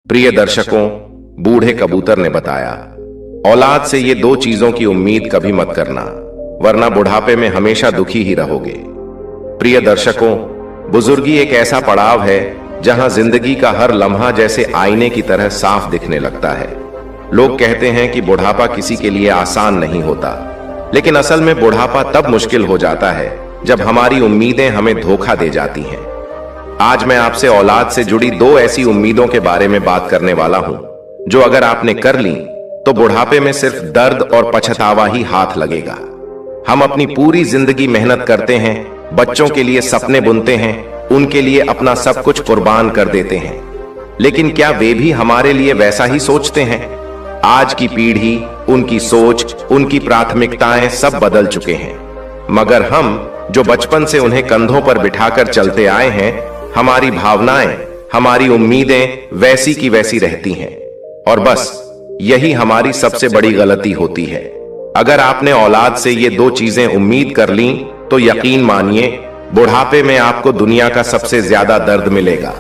प्रिय दर्शकों, बूढ़े कबूतर ने बताया, औलाद से ये दो चीजों की उम्मीद कभी मत करना, वरना बुढ़ापे में हमेशा दुखी ही रहोगे। प्रिय दर्शकों, बुजुर्गी एक ऐसा पड़ाव है जहां जिंदगी का हर लम्हा जैसे आईने की तरह साफ दिखने लगता है। लोग कहते हैं कि बुढ़ापा किसी के लिए आसान नहीं होता, लेकिन असल में बुढ़ापा तब मुश्किल हो जाता है जब हमारी उम्मीदें हमें धोखा दे जाती हैं। आज मैं आपसे औलाद से जुड़ी दो ऐसी उम्मीदों के बारे में बात करने वाला हूं, जो अगर आपने कर ली तो बुढ़ापे में सिर्फ दर्द और पछतावा ही हाथ लगेगा। हम अपनी पूरी जिंदगी मेहनत करते हैं, बच्चों के लिए सपने बुनते हैं, उनके लिए अपना सब कुछ कुर्बान कर देते हैं, लेकिन क्या वे भी हमारे लिए वैसा ही सोचते हैं? आज की पीढ़ी, उनकी सोच, उनकी प्राथमिकताएं सब बदल चुके हैं, मगर हम जो बचपन से उन्हें कंधों पर बिठाकर चलते आए हैं, हमारी भावनाएं, हमारी उम्मीदें वैसी की वैसी रहती हैं। और बस यही हमारी सबसे बड़ी गलती होती है। अगर आपने औलाद से ये दो चीजें उम्मीद कर लीं, तो यकीन मानिए बुढ़ापे में आपको दुनिया का सबसे ज्यादा दर्द मिलेगा।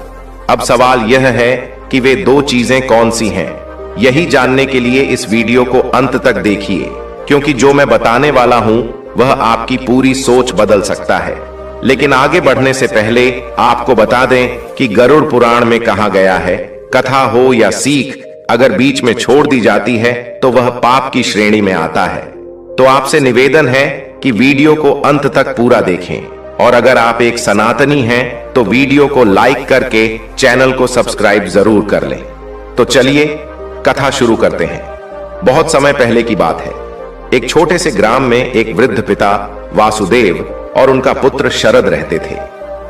अब सवाल यह है कि वे दो चीजें कौन सी हैं? यही जानने के लिए इस वीडियो को अंत तक देखिए, क्योंकि जो मैं बताने वाला हूं वह आपकी पूरी सोच बदल सकता है। लेकिन आगे बढ़ने से पहले आपको बता दें कि गरुड़ पुराण में कहा गया है, कथा हो या सीख, अगर बीच में छोड़ दी जाती है तो वह पाप की श्रेणी में आता है। तो आपसे निवेदन है कि वीडियो को अंत तक पूरा देखें, और अगर आप एक सनातनी हैं तो वीडियो को लाइक करके चैनल को सब्सक्राइब जरूर कर लें। तो चलिए कथा शुरू करते हैं। बहुत समय पहले की बात है। एक छोटे से ग्राम में एक वृद्ध पिता वासुदेव और उनका पुत्र शरद रहते थे।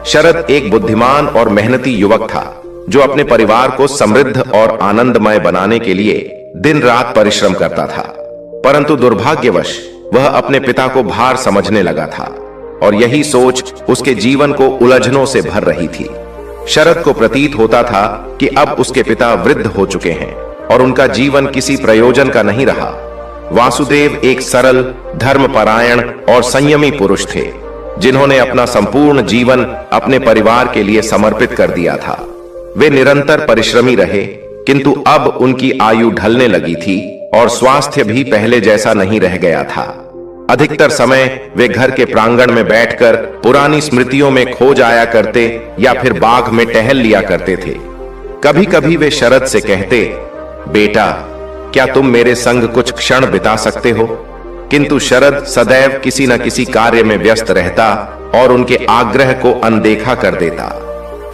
शरद एक बुद्धिमान और मेहनती युवक था, जो अपने परिवार को समृद्ध और आनंदमय बनाने के लिए दिन रात परिश्रम करता था। परंतु दुर्भाग्यवश वह अपने पिता को भार समझने लगा था, और यही सोच उसके जीवन को उलझनों से भर रही थी। शरद को प्रतीत होता था कि अब उसके पिता वृद्ध हो चुके हैं और उनका जीवन किसी प्रयोजन का नहीं रहा। वासुदेव एक सरल, धर्मपरायण और संयमी पुरुष थे, जिन्होंने अपना संपूर्ण जीवन अपने परिवार के लिए समर्पित कर दिया था। वे निरंतर परिश्रमी रहे, किंतु अब उनकी आयु ढलने लगी थी और स्वास्थ्य भी पहले जैसा नहीं रह गया था। अधिकतर समय वे घर के प्रांगण में बैठकर पुरानी स्मृतियों में खो जाया करते या फिर बाग में टहल लिया करते थे। कभी कभी वे शरद से कहते, बेटा, क्या तुम मेरे संग कुछ क्षण बिता सकते हो? किंतु शरद सदैव किसी न किसी कार्य में व्यस्त रहता और उनके आग्रह को अनदेखा कर देता।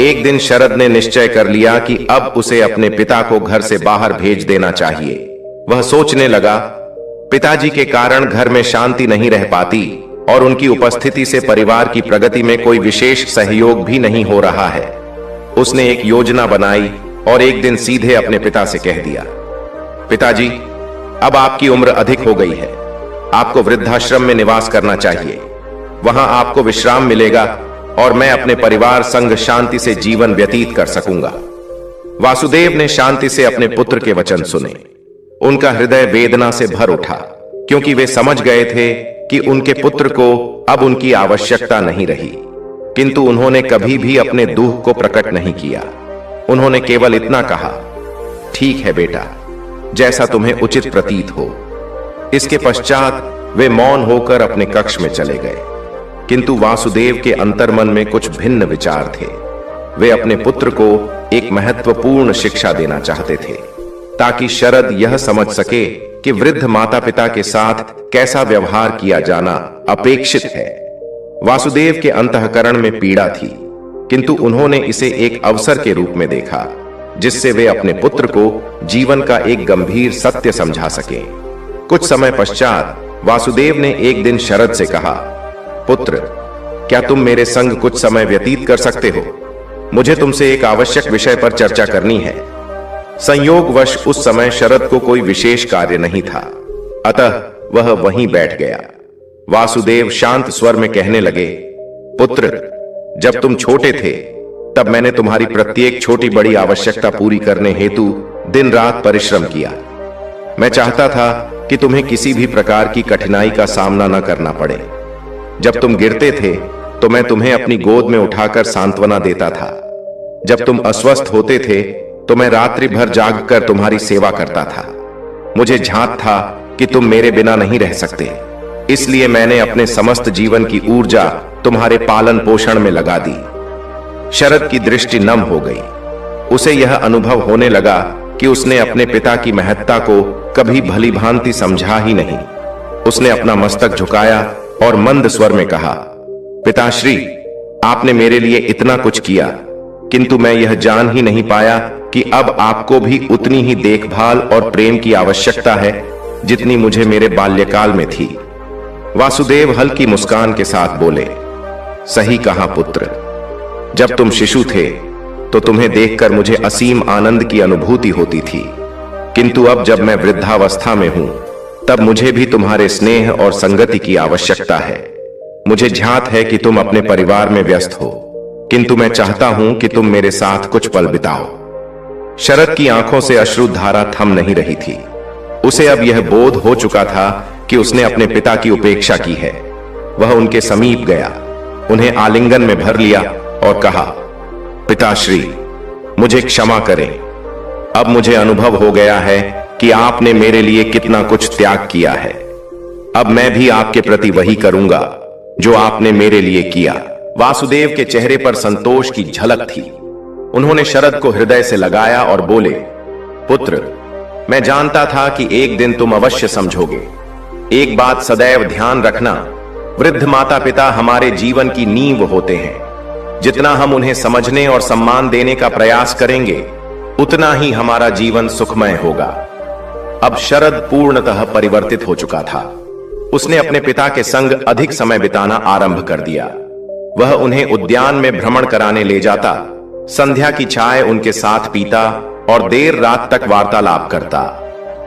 एक दिन शरद ने निश्चय कर लिया कि अब उसे अपने पिता को घर से बाहर भेज देना चाहिए। वह सोचने लगा, पिताजी के कारण घर में शांति नहीं रह पाती और उनकी उपस्थिति से परिवार की प्रगति में कोई विशेष सहयोग भी नहीं हो रहा है। उसने एक योजना बनाई और एक दिन सीधे अपने पिता से कह दिया, पिताजी, अब आपकी उम्र अधिक हो गई है, आपको वृद्धाश्रम में निवास करना चाहिए। वहां आपको विश्राम मिलेगा और मैं अपने परिवार संग शांति से जीवन व्यतीत कर सकूंगा। वासुदेव ने शांति से अपने पुत्र के वचन सुने। उनका हृदय वेदना से भर उठा, क्योंकि वे समझ गए थे कि उनके पुत्र को अब उनकी आवश्यकता नहीं रही। किंतु उन्होंने कभी भी अपने दुख को प्रकट नहीं किया। उन्होंने केवल इतना कहा, ठीक है बेटा, जैसा तुम्हें उचित प्रतीत हो। इसके पश्चात वे मौन होकर अपने कक्ष में चले गए। किंतु वासुदेव के अंतर्मन में कुछ भिन्न विचार थे। वे अपने पुत्र को एक महत्वपूर्ण शिक्षा देना चाहते थे, ताकि शरद यह समझ सके कि वृद्ध माता पिता के साथ कैसा व्यवहार किया जाना अपेक्षित है। वासुदेव के अंतःकरण में पीड़ा थी, किंतु उन्होंने इसे एक अवसर के रूप में देखा, जिससे वे अपने पुत्र को जीवन का एक गंभीर सत्य समझा सके। कुछ समय पश्चात वासुदेव ने एक दिन शरद से कहा, पुत्र, क्या तुम मेरे संग कुछ समय व्यतीत कर सकते हो? मुझे तुमसे एक आवश्यक विषय पर चर्चा करनी है। संयोगवश उस समय शरद को कोई विशेष कार्य नहीं था, अतः वह वहीं बैठ गया। वासुदेव शांत स्वर में कहने लगे, पुत्र, जब तुम छोटे थे तब मैंने तुम्हारी प्रत्येक छोटी बड़ी आवश्यकता पूरी करने हेतु दिन रात परिश्रम किया। मैं चाहता था कि तुम्हें किसी भी प्रकार की कठिनाई का सामना न करना पड़े। जब तुम गिरते थे तो मैं तुम्हें अपनी गोद में उठाकर सांत्वना देता था। जब तुम अस्वस्थ होते थे तो मैं रात्रि भर जागकर तुम्हारी सेवा करता था। मुझे झांक था कि तुम मेरे बिना नहीं रह सकते, इसलिए मैंने अपने समस्त जीवन की ऊर्जा तुम्हारे पालन पोषण में लगा दी। शरद की दृष्टि नम हो गई। उसे यह अनुभव होने लगा कि उसने अपने पिता की महत्ता को कभी भली भांति समझा ही नहीं। उसने अपना मस्तक झुकाया और मंद स्वर में कहा, पिताश्री, आपने मेरे लिए इतना कुछ किया, किंतु मैं यह जान ही नहीं पाया कि अब आपको भी उतनी ही देखभाल और प्रेम की आवश्यकता है जितनी मुझे मेरे बाल्यकाल में थी। वासुदेव हल्की मुस्कान के साथ बोले, सही कहा पुत्र। जब तुम शिशु थे तो तुम्हें देखकर मुझे असीम आनंद की अनुभूति होती थी, किंतु अब जब मैं वृद्धावस्था में हूं तब मुझे भी तुम्हारे स्नेह और संगति की आवश्यकता है। मुझे झांक है कि तुम अपने परिवार में व्यस्त हो, किंतु मैं चाहता हूं कि तुम मेरे साथ कुछ पल बिताओ। शरद की आंखों से अश्रुधारा थम नहीं रही थी। उसे अब यह बोध हो चुका था कि उसने अपने पिता की उपेक्षा की है। वह उनके समीप गया, उन्हें आलिंगन में भर लिया और कहा, पिताश्री, मुझे क्षमा करें। अब मुझे अनुभव हो गया है कि आपने मेरे लिए कितना कुछ त्याग किया है। अब मैं भी आपके प्रति वही करूंगा जो आपने मेरे लिए किया। वासुदेव के चेहरे पर संतोष की झलक थी। उन्होंने शरद को हृदय से लगाया और बोले, पुत्र, मैं जानता था कि एक दिन तुम अवश्य समझोगे। एक बात सदैव ध्यान रखना, वृद्ध माता पिता हमारे जीवन की नींव होते हैं। जितना हम उन्हें समझने और सम्मान देने का प्रयास करेंगे, उतना ही हमारा जीवन सुखमय होगा। अब शरद पूर्णतः परिवर्तित हो चुका था। उसने अपने पिता के संग अधिक समय बिताना आरंभ कर दिया। वह उन्हें उद्यान में भ्रमण कराने ले जाता, संध्या की चाय उनके साथ पीता और देर रात तक वार्तालाप करता।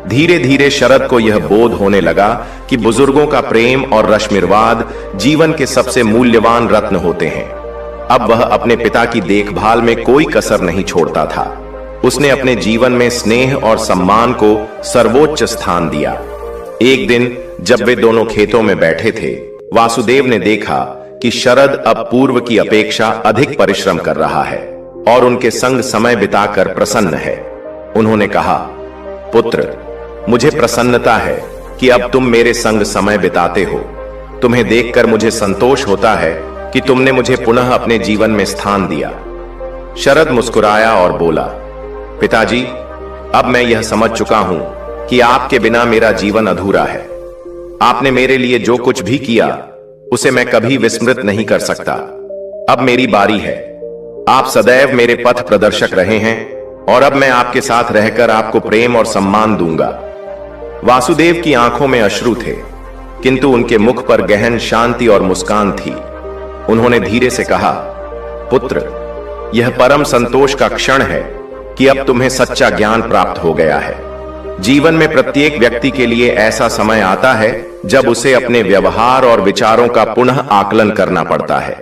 धीरे धीरे शरद को यह बोध होने लगा कि बुजुर्गों का प्रेम और रश्मिर्वाद जीवन के सबसे मूल्यवान रत्न होते हैं। अब वह अपने पिता की देखभाल में कोई कसर नहीं छोड़ता था। उसने अपने जीवन में स्नेह और सम्मान को सर्वोच्च स्थान दिया। एक दिन जब वे दोनों खेतों में बैठे थे, वासुदेव ने देखा कि शरद अब पूर्व की अपेक्षा अधिक परिश्रम कर रहा है और उनके संग समय बिताकर प्रसन्न है। उन्होंने कहा, पुत्र, मुझे प्रसन्नता है कि अब तुम मेरे संग समय बिताते हो। तुम्हें देखकर मुझे संतोष होता है कि तुमने मुझे पुनः अपने जीवन में स्थान दिया। शरद मुस्कुराया और बोला, पिताजी, अब मैं यह समझ चुका हूं कि आपके बिना मेरा जीवन अधूरा है। आपने मेरे लिए जो कुछ भी किया उसे मैं कभी विस्मृत नहीं कर सकता। अब मेरी बारी है। आप सदैव मेरे पथ प्रदर्शक रहे हैं और अब मैं आपके साथ रहकर आपको प्रेम और सम्मान दूंगा। वासुदेव की आंखों में अश्रु थे, किंतु उनके मुख पर गहन शांति और मुस्कान थी। उन्होंने धीरे से कहा, पुत्र, यह परम संतोष का क्षण है कि अब तुम्हें सच्चा ज्ञान प्राप्त हो गया है। जीवन में प्रत्येक व्यक्ति के लिए ऐसा समय आता है जब उसे अपने व्यवहार और विचारों का पुनः आकलन करना पड़ता है।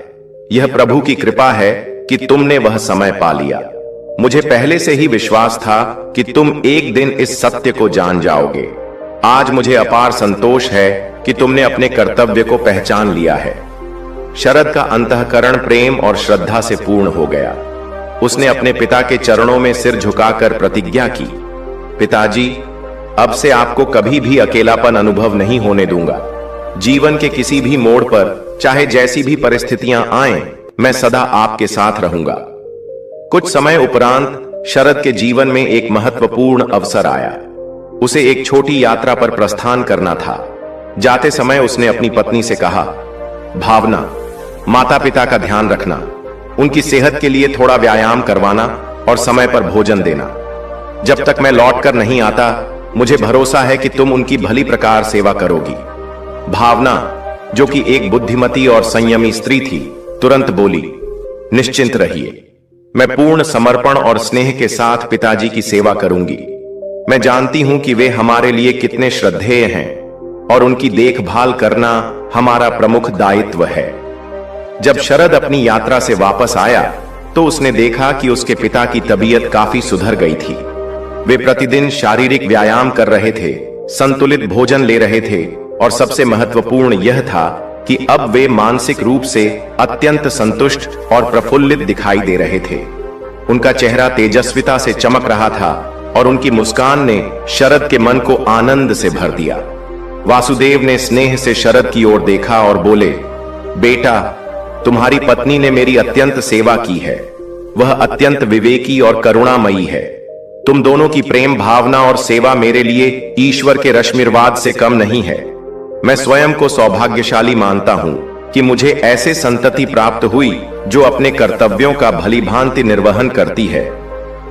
यह प्रभु की कृपा है कि तुमने वह समय पा लिया। मुझे पहले से ही विश्वास था कि तुम एक दिन इस सत्य को जान जाओगे। आज मुझे अपार संतोष है कि तुमने अपने कर्तव्य को पहचान लिया है। शरद का अंतःकरण प्रेम और श्रद्धा से पूर्ण हो गया। उसने अपने पिता के चरणों में सिर झुकाकर प्रतिज्ञा की, पिताजी, अब से आपको कभी भी अकेलापन अनुभव नहीं होने दूंगा। जीवन के किसी भी मोड़ पर, चाहे जैसी भी परिस्थितियां आएं, मैं सदा आपके साथ रहूंगा। कुछ समय उपरांत शरद के जीवन में एक महत्वपूर्ण अवसर आया। उसे एक छोटी यात्रा पर प्रस्थान करना था। जाते समय उसने अपनी पत्नी से कहा, भावना, माता पिता का ध्यान रखना, उनकी सेहत के लिए थोड़ा व्यायाम करवाना और समय पर भोजन देना। जब तक मैं लौट कर नहीं आता, मुझे भरोसा है कि तुम उनकी भली प्रकार सेवा करोगी। भावना, जो कि एक बुद्धिमती और संयमी स्त्री थी, तुरंत बोली, निश्चिंत रहिए, मैं पूर्ण समर्पण और स्नेह के साथ पिताजी की सेवा करूंगी। मैं जानती हूं कि वे हमारे लिए कितने श्रद्धेय हैं और उनकी देखभाल करना हमारा प्रमुख दायित्व है। जब शरद अपनी यात्रा से वापस आया तो उसने देखा कि उसके पिता की तबीयत काफी सुधर गई थी। वे प्रतिदिन शारीरिक व्यायाम कर रहे थे, संतुलित भोजन ले रहे थे और सबसे महत्वपूर्ण यह था कि अब वे मानसिक रूप से अत्यंत संतुष्ट और प्रफुल्लित दिखाई दे रहे थे। उनका चेहरा तेजस्विता से चमक रहा था और उनकी मुस्कान ने शरद के मन को आनंद से भर दिया। वासुदेव ने स्नेह से शरद की ओर देखा और बोले, बेटा, तुम्हारी पत्नी ने मेरी अत्यंत सेवा की है। वह अत्यंत विवेकी और करुणामयी है। तुम दोनों की प्रेम भावना और सेवा मेरे लिए ईश्वर के रश्मिर्वाद से कम नहीं है। मैं स्वयं को सौभाग्यशाली मानता हूं कि मुझे ऐसे संतति प्राप्त हुई जो अपने कर्तव्यों का भलीभांति निर्वहन करती है।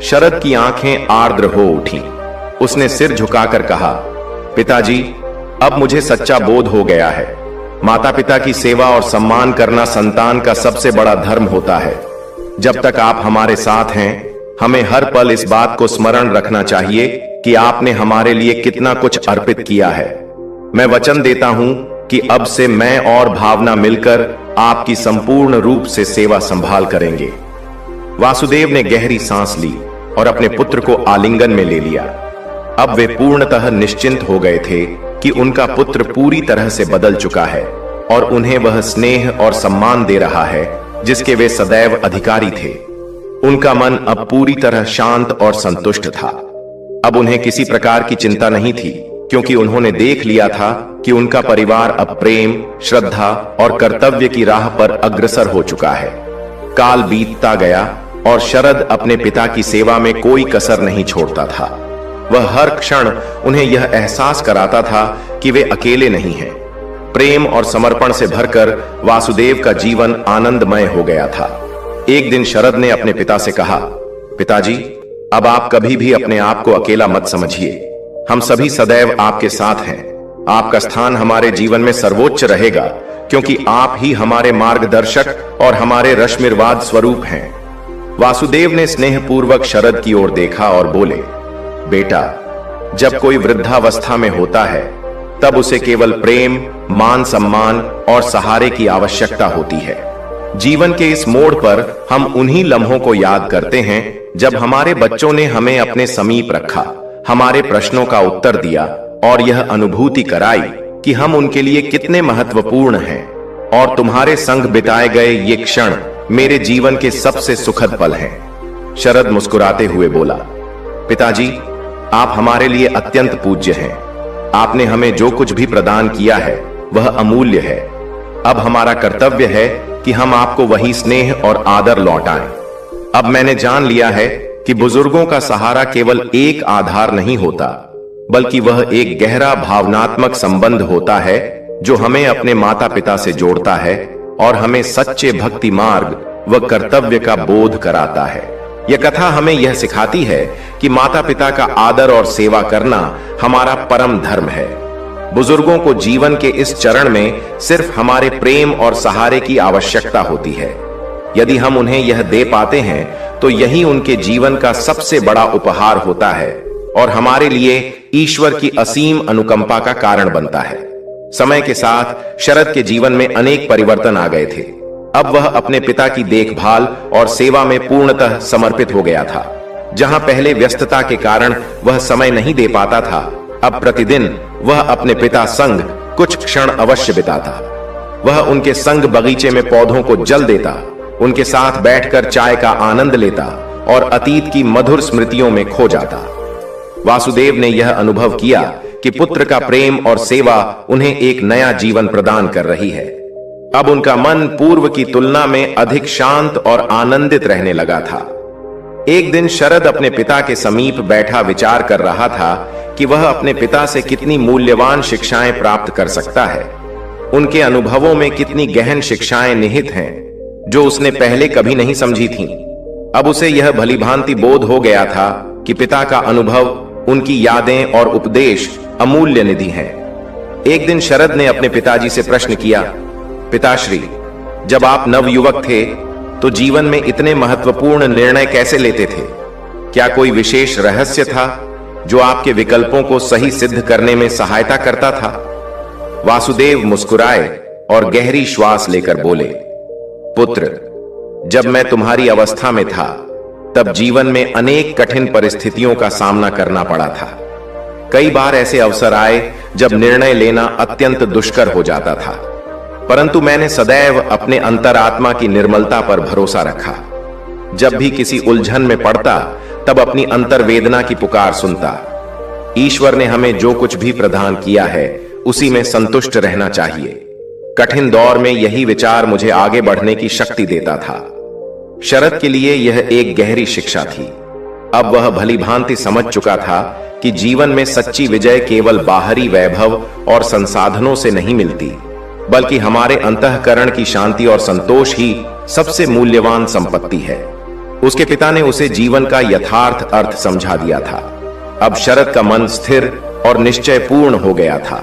शरद की आंखें आर्द्र हो उठी। उसने सिर झुकाकर कहा, पिताजी, अब मुझे सच्चा बोध हो गया है। माता पिता की सेवा और सम्मान करना संतान का सबसे बड़ा धर्म होता है। जब तक आप हमारे साथ हैं, हमें हर पल इस बात को स्मरण रखना चाहिए कि आपने हमारे लिए कितना कुछ अर्पित किया है। मैं वचन देता हूं कि अब से मैं और भावना मिलकर आपकी संपूर्ण रूप से सेवा संभाल करेंगे। वासुदेव ने गहरी सांस ली और अपने पुत्र को आलिंगन में ले लिया। अब वे पूर्णतः निश्चिंत हो गए थे कि उनका पुत्र पूरी तरह से बदल चुका है और उन्हें वह स्नेह और सम्मान दे रहा है जिसके वे सदैव अधिकारी थे। उनका मन अब पूरी तरह शांत और संतुष्ट था। अब उन्हें किसी प्रकार की चिंता नहीं थी, क्योंकि उन्होंने देख लिया था कि उनका परिवार अब प्रेम, श्रद्धा और कर्तव्य की राह पर अग्रसर हो चुका है। काल बीतता गया और शरद अपने पिता की सेवा में कोई कसर नहीं छोड़ता था। वह हर क्षण उन्हें यह एहसास कराता था कि वे अकेले नहीं हैं। प्रेम और समर्पण से भरकर वासुदेव का जीवन आनंदमय हो गया था। एक दिन शरद ने अपने पिता से कहा, पिताजी, अब आप कभी भी अपने आप को अकेला मत समझिए। हम सभी सदैव आपके साथ हैं। आपका स्थान हमारे जीवन में सर्वोच्च रहेगा, क्योंकि आप ही हमारे मार्गदर्शक और हमारे रश्मिर्वाद स्वरूप हैं। वासुदेव ने स्नेहपूर्वक शरद की ओर देखा और बोले, बेटा, जब कोई वृद्धावस्था में होता है तब उसे केवल प्रेम, मान सम्मान और सहारे की आवश्यकता होती है। जीवन के इस मोड़ पर हम उन्हीं लम्हों को याद करते हैं जब हमारे बच्चों ने हमें अपने समीप रखा, हमारे प्रश्नों का उत्तर दिया और यह अनुभूति कराई कि हम उनके लिए कितने महत्वपूर्ण हैं। और तुम्हारे संग बिताए गए ये क्षण मेरे जीवन के सबसे सुखद पल हैं। शरद मुस्कुराते हुए बोला, पिताजी, आप हमारे लिए अत्यंत पूज्य हैं। आपने हमें जो कुछ भी प्रदान किया है वह अमूल्य है। अब हमारा कर्तव्य है कि हम आपको वही स्नेह और आदर लौटाएं। अब मैंने जान लिया है कि बुजुर्गों का सहारा केवल एक आधार नहीं होता, बल्कि वह एक गहरा भावनात्मक संबंध होता है जो हमें अपने माता पिता से जोड़ता है और हमें सच्चे भक्ति मार्ग व कर्तव्य का बोध कराता है। यह कथा हमें यह सिखाती है कि माता पिता का आदर और सेवा करना हमारा परम धर्म है। बुजुर्गों को जीवन के इस चरण में सिर्फ हमारे प्रेम और सहारे की आवश्यकता होती है। यदि हम उन्हें यह दे पाते हैं तो यही उनके जीवन का सबसे बड़ा उपहार होता है और हमारे लिए ईश्वर की असीम अनुकंपा का कारण बनता है। समय के साथ शरद के जीवन में अनेक परिवर्तन आ गए थे। अब वह अपने पिता की देखभाल और सेवा में पूर्णतः समर्पित हो गया था। जहां पहले व्यस्तता के कारण वह समय नहीं दे पाता था, अब प्रतिदिन वह अपने पिता संग कुछ क्षण अवश्य बिताता। वह उनके संग बगीचे में पौधों को जल देता, उनके साथ बैठकर चाय का आनंद लेता और अतीत की मधुर स्मृतियों में खो जाता। वासुदेव ने यह अनुभव किया कि पुत्र का प्रेम और सेवा उन्हें एक नया जीवन प्रदान कर रही है। अब उनका मन पूर्व की तुलना में अधिक शांत और आनंदित रहने लगा था। एक दिन शरद अपने पिता के समीप बैठा विचार कर रहा था कि वह अपने पिता से कितनी मूल्यवान शिक्षाएं प्राप्त कर सकता है। उनके अनुभवों में कितनी गहन शिक्षाएं निहित हैं जो उसने पहले कभी नहीं समझी थीं। अब उसे यह भलीभांति बोध हो गया था कि पिता का अनुभव, उनकी यादें और उपदेश अमूल्य निधि हैं। एक दिन शरद ने अपने पिताजी से प्रश्न किया, पिताश्री, जब आप नवयुवक थे तो जीवन में इतने महत्वपूर्ण निर्णय कैसे लेते थे? क्या कोई विशेष रहस्य था जो आपके विकल्पों को सही सिद्ध करने में सहायता करता था? वासुदेव मुस्कुराए और गहरी श्वास लेकर बोले, पुत्र, जब मैं तुम्हारी अवस्था में था तब जीवन में अनेक कठिन परिस्थितियों का सामना करना पड़ा था। कई बार ऐसे अवसर आए जब निर्णय लेना अत्यंत दुष्कर हो जाता था, परंतु मैंने सदैव अपने अंतरात्मा की निर्मलता पर भरोसा रखा। जब भी किसी उलझन में पड़ता तब अपनी अंतर्वेदना की पुकार सुनता। ईश्वर ने हमें जो कुछ भी प्रदान किया है उसी में संतुष्ट रहना चाहिए। कठिन दौर में यही विचार मुझे आगे बढ़ने की शक्ति देता था। शरद के लिए यह एक गहरी शिक्षा थी। अब वह भली भांति समझ चुका था कि जीवन में सच्ची विजय केवल बाहरी वैभव और संसाधनों से नहीं मिलती, बल्कि हमारे अंतःकरण की शांति और संतोष ही सबसे मूल्यवान संपत्ति है। उसके पिता ने उसे जीवन का यथार्थ अर्थ समझा दिया था। अब शरद का मन स्थिर और निश्चय पूर्ण हो गया था।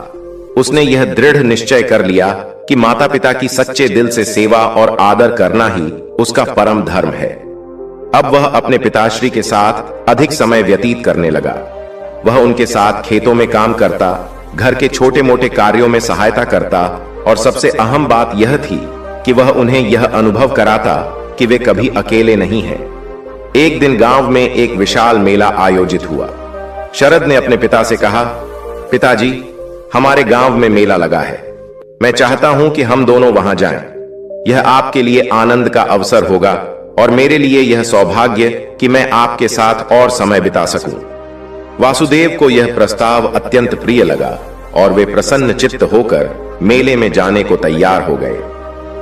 उसने यह दृढ़ निश्चय कर लिया कि माता पिता की सच्चे दिल से सेवा और आदर करना ही उसका परम धर्म है। अब वह अपने पिताश्री के साथ अधिक समय व्यतीत करने लगा। वह उनके साथ खेतों में काम करता, घर के छोटे मोटे कार्यों में सहायता करता और सबसे अहम बात यह थी कि वह उन्हें यह अनुभव कराता कि वे कभी अकेले नहीं हैं। एक दिन गांव में एक विशाल मेला आयोजित हुआ। शरद ने अपने पिता से कहा, पिताजी, हमारे गांव में मेला लगा है। मैं चाहता हूं कि हम दोनों वहां जाएं। यह आपके लिए आनंद का अवसर होगा और मेरे लिए यह सौभाग्य कि मैं आपके साथ और समय बिता सकूं। वासुदेव को यह प्रस्ताव अत्यंत प्रिय लगा और वे प्रसन्न चित्त होकर मेले में जाने को तैयार हो गए।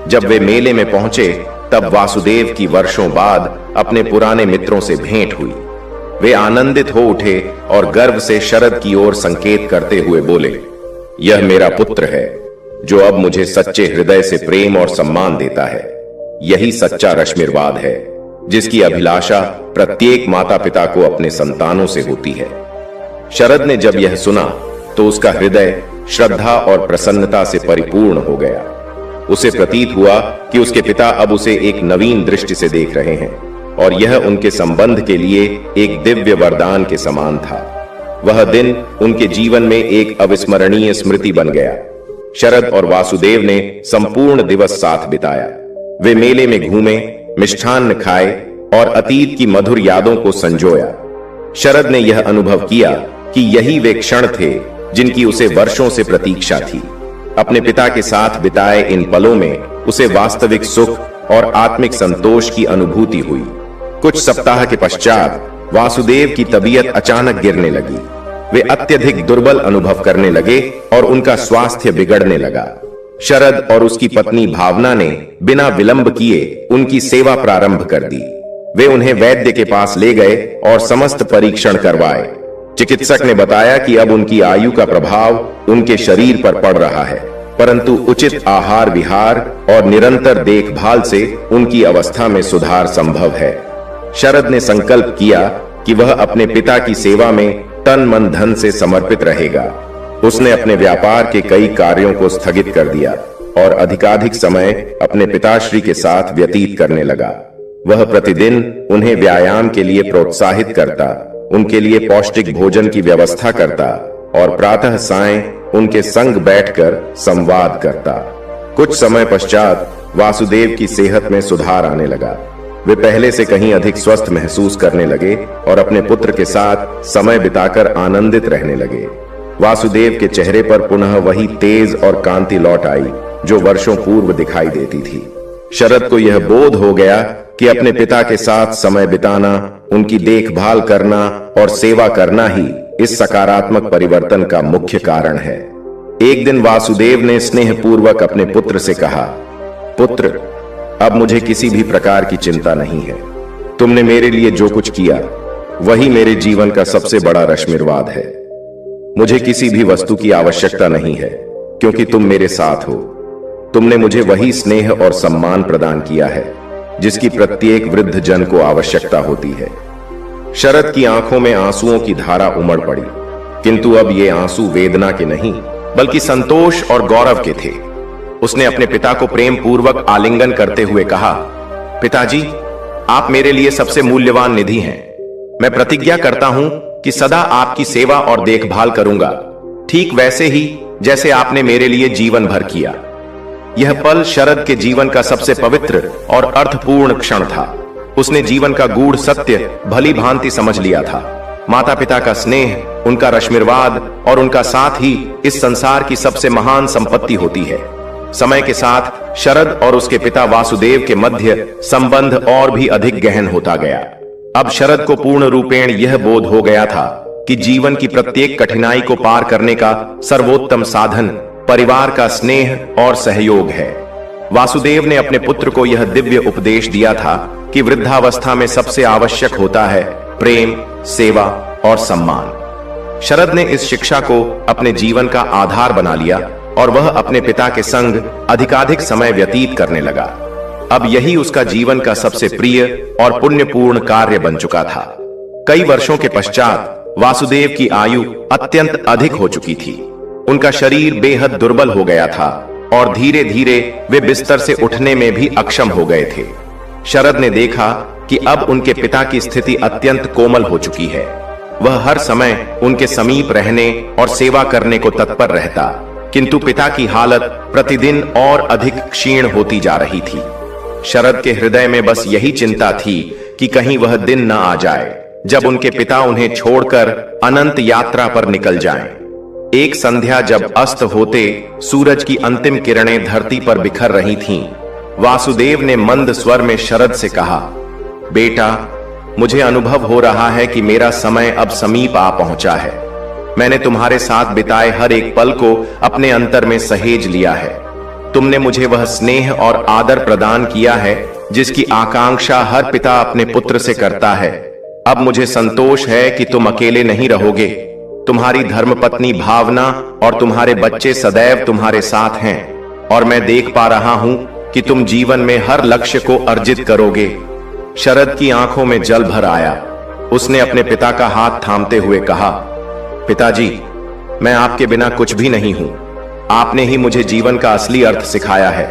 जब वे मेले में पहुंचे तब वासुदेव की वर्षों बाद अपने पुराने मित्रों से भेंट हुई। वे आनंदित हो उठे और गर्व से शरद की ओर संकेत करते हुए बोले, यह मेरा पुत्र है जो अब मुझे सच्चे हृदय से प्रेम और सम्मान देता है। यही सच्चा रश्मिर्वाद है जिसकी अभिलाषा प्रत्येक माता पिता को अपने संतानों से होती है। शरद ने जब यह सुना तो उसका हृदय श्रद्धा और प्रसन्नता से परिपूर्ण हो गया। उसे प्रतीत हुआ कि उसके पिता अब उसे एक नवीन दृष्टि से देख रहे हैं और यह उनके संबंध के लिए एक दिव्य वरदान के समान था। वह दिन उनके जीवन में एक अविस्मरणीय स्मृति बन गया। शरद और वासुदेव ने संपूर्ण दिवस साथ बिताया। वे मेले में घूमे, मिष्ठान्न खाए और अतीत की मधुर यादों को संजोया। शरद ने यह अनुभव किया कि यही वे क्षण थे जिनकी उसे वर्षों से प्रतीक्षा थी। अपने पिता के साथ बिताए इन पलों में उसे वास्तविक सुख और आत्मिक संतोष की अनुभूति हुई। कुछ सप्ताह के पश्चात वासुदेव की तबीयत अचानक गिरने लगी। वे अत्यधिक दुर्बल अनुभव करने लगे और उनका स्वास्थ्य बिगड़ने लगा। शरद और उसकी पत्नी भावना ने बिना विलंब किए उनकी सेवा प्रारंभ कर दी। वे उन्हें वैद्य के पास ले गए और समस्त परीक्षण करवाए। चिकित्सक ने बताया कि अब उनकी आयु का प्रभाव उनके शरीर पर पड़ रहा है, परंतु उचित आहार विहार और निरंतर देखभाल से उनकी अवस्था में सुधार संभव है। शरद ने संकल्प किया कि वह अपने पिता की सेवा में तन मन धन से समर्पित रहेगा। उसने अपने व्यापार के कई कार्यों को स्थगित कर दिया और अधिकाधिक समय अपने पिताश्री के साथ व्यतीत करने लगा। वह प्रतिदिन उन्हें व्यायाम के लिए प्रोत्साहित करता, उनके लिए पौष्टिक भोजन की व्यवस्था करता और प्रातः सायं उनके संग बैठकर संवाद करता। कुछ समय पश्चात वासुदेव की सेहत में सुधार आने लगा। वे पहले से कहीं अधिक स्वस्थ महसूस करने लगे और अपने पुत्र के साथ समय बिताकर आनंदित रहने लगे। वासुदेव के चेहरे पर पुनः वही तेज और कांति लौट आई जो वर्षों पूर्व दिखाई देती थी। शरद को यह बोध हो गया कि अपने पिता के साथ समय बिताना, उनकी देखभाल करना और सेवा करना ही इस सकारात्मक परिवर्तन का मुख्य कारण है। एक दिन वासुदेव ने स्नेहपूर्वक अपने पुत्र से कहा, पुत्र, अब मुझे किसी भी प्रकार की चिंता नहीं है। तुमने मेरे लिए जो कुछ किया वही मेरे जीवन का सबसे बड़ा रश्मिर्वाद है। मुझे किसी भी वस्तु की आवश्यकता नहीं है क्योंकि तुम मेरे साथ हो। तुमने मुझे वही स्नेह और सम्मान प्रदान किया है जिसकी प्रत्येक वृद्ध जन को आवश्यकता होती है। शरद की आंखों में आंसुओं की धारा उमड़ पड़ी, किंतु अब ये आंसू वेदना के नहीं बल्कि संतोष और गौरव के थे। उसने अपने पिता को प्रेम पूर्वक आलिंगन करते हुए कहा, पिताजी, आप मेरे लिए सबसे मूल्यवान निधि हैं। मैं प्रतिज्ञा करता हूं कि सदा आपकी सेवा और देखभाल करूंगा, ठीक वैसे ही जैसे आपने मेरे लिए जीवन भर किया। यह पल शरद के जीवन का सबसे पवित्र और अर्थपूर्ण क्षण था। उसने जीवन का गूढ़ सत्य भली भांति समझ लिया था। माता पिता का स्नेह, उनका रश्मिर्वाद और उनका साथ ही इस संसार की सबसे महान संपत्ति होती है। समय के साथ शरद और उसके पिता वासुदेव के मध्य संबंध और भी अधिक गहन होता गया। अब शरद को पूर्ण रूपेण यह बोध हो गया था कि जीवन की प्रत्येक कठिनाई को पार करने का सर्वोत्तम साधन परिवार का स्नेह और सहयोग है। वासुदेव ने अपने पुत्र को यह दिव्य उपदेश दिया था कि वृद्धावस्था में सबसे आवश्यक होता है प्रेम, सेवा और सम्मान। शरद ने इस शिक्षा को अपने जीवन का आधार बना लिया और वह अपने पिता के संग अधिकाधिक समय व्यतीत करने लगा। अब यही उसका जीवन का सबसे प्रिय और पुण्यपूर्ण कार्य बन चुका था। कई वर्षों के पश्चात वासुदेव की आयु अत्यंत अधिक हो चुकी थी। उनका शरीर बेहद दुर्बल हो गया था और धीरे धीरे वे बिस्तर से उठने में भी अक्षम हो गए थे। शरद ने देखा कि अब उनके पिता की स्थिति अत्यंत कोमल हो चुकी है। वह हर समय उनके समीप रहने और सेवा करने को तत्पर रहता, किंतु पिता की हालत प्रतिदिन और अधिक क्षीण होती जा रही थी। शरद के हृदय में बस यही चिंता थी कि कहीं वह दिन न आ जाए जब उनके पिता उन्हें छोड़कर अनंत यात्रा पर निकल जाएं। एक संध्या जब अस्त होते सूरज की अंतिम किरणें धरती पर बिखर रही थीं, वासुदेव ने मंद स्वर में शरद से कहा, बेटा, मुझे अनुभव हो रहा है कि मेरा समय अब समीप आ पहुंचा है। मैंने तुम्हारे साथ बिताए हर एक पल को अपने अंतर में सहेज लिया है। तुमने मुझे वह स्नेह और आदर प्रदान किया है जिसकी आकांक्षा हर पिता अपने पुत्र से करता है। अब मुझे संतोष है कि तुम अकेले नहीं रहोगे। तुम्हारी धर्मपत्नी भावना और तुम्हारे बच्चे सदैव तुम्हारे साथ हैं और मैं देख पा रहा हूं कि तुम जीवन में हर लक्ष्य को अर्जित करोगे। शरद की आंखों में जल भर आया। उसने अपने पिता का हाथ थामते हुए कहा, पिताजी, मैं आपके बिना कुछ भी नहीं हूं। आपने ही मुझे जीवन का असली अर्थ सिखाया है।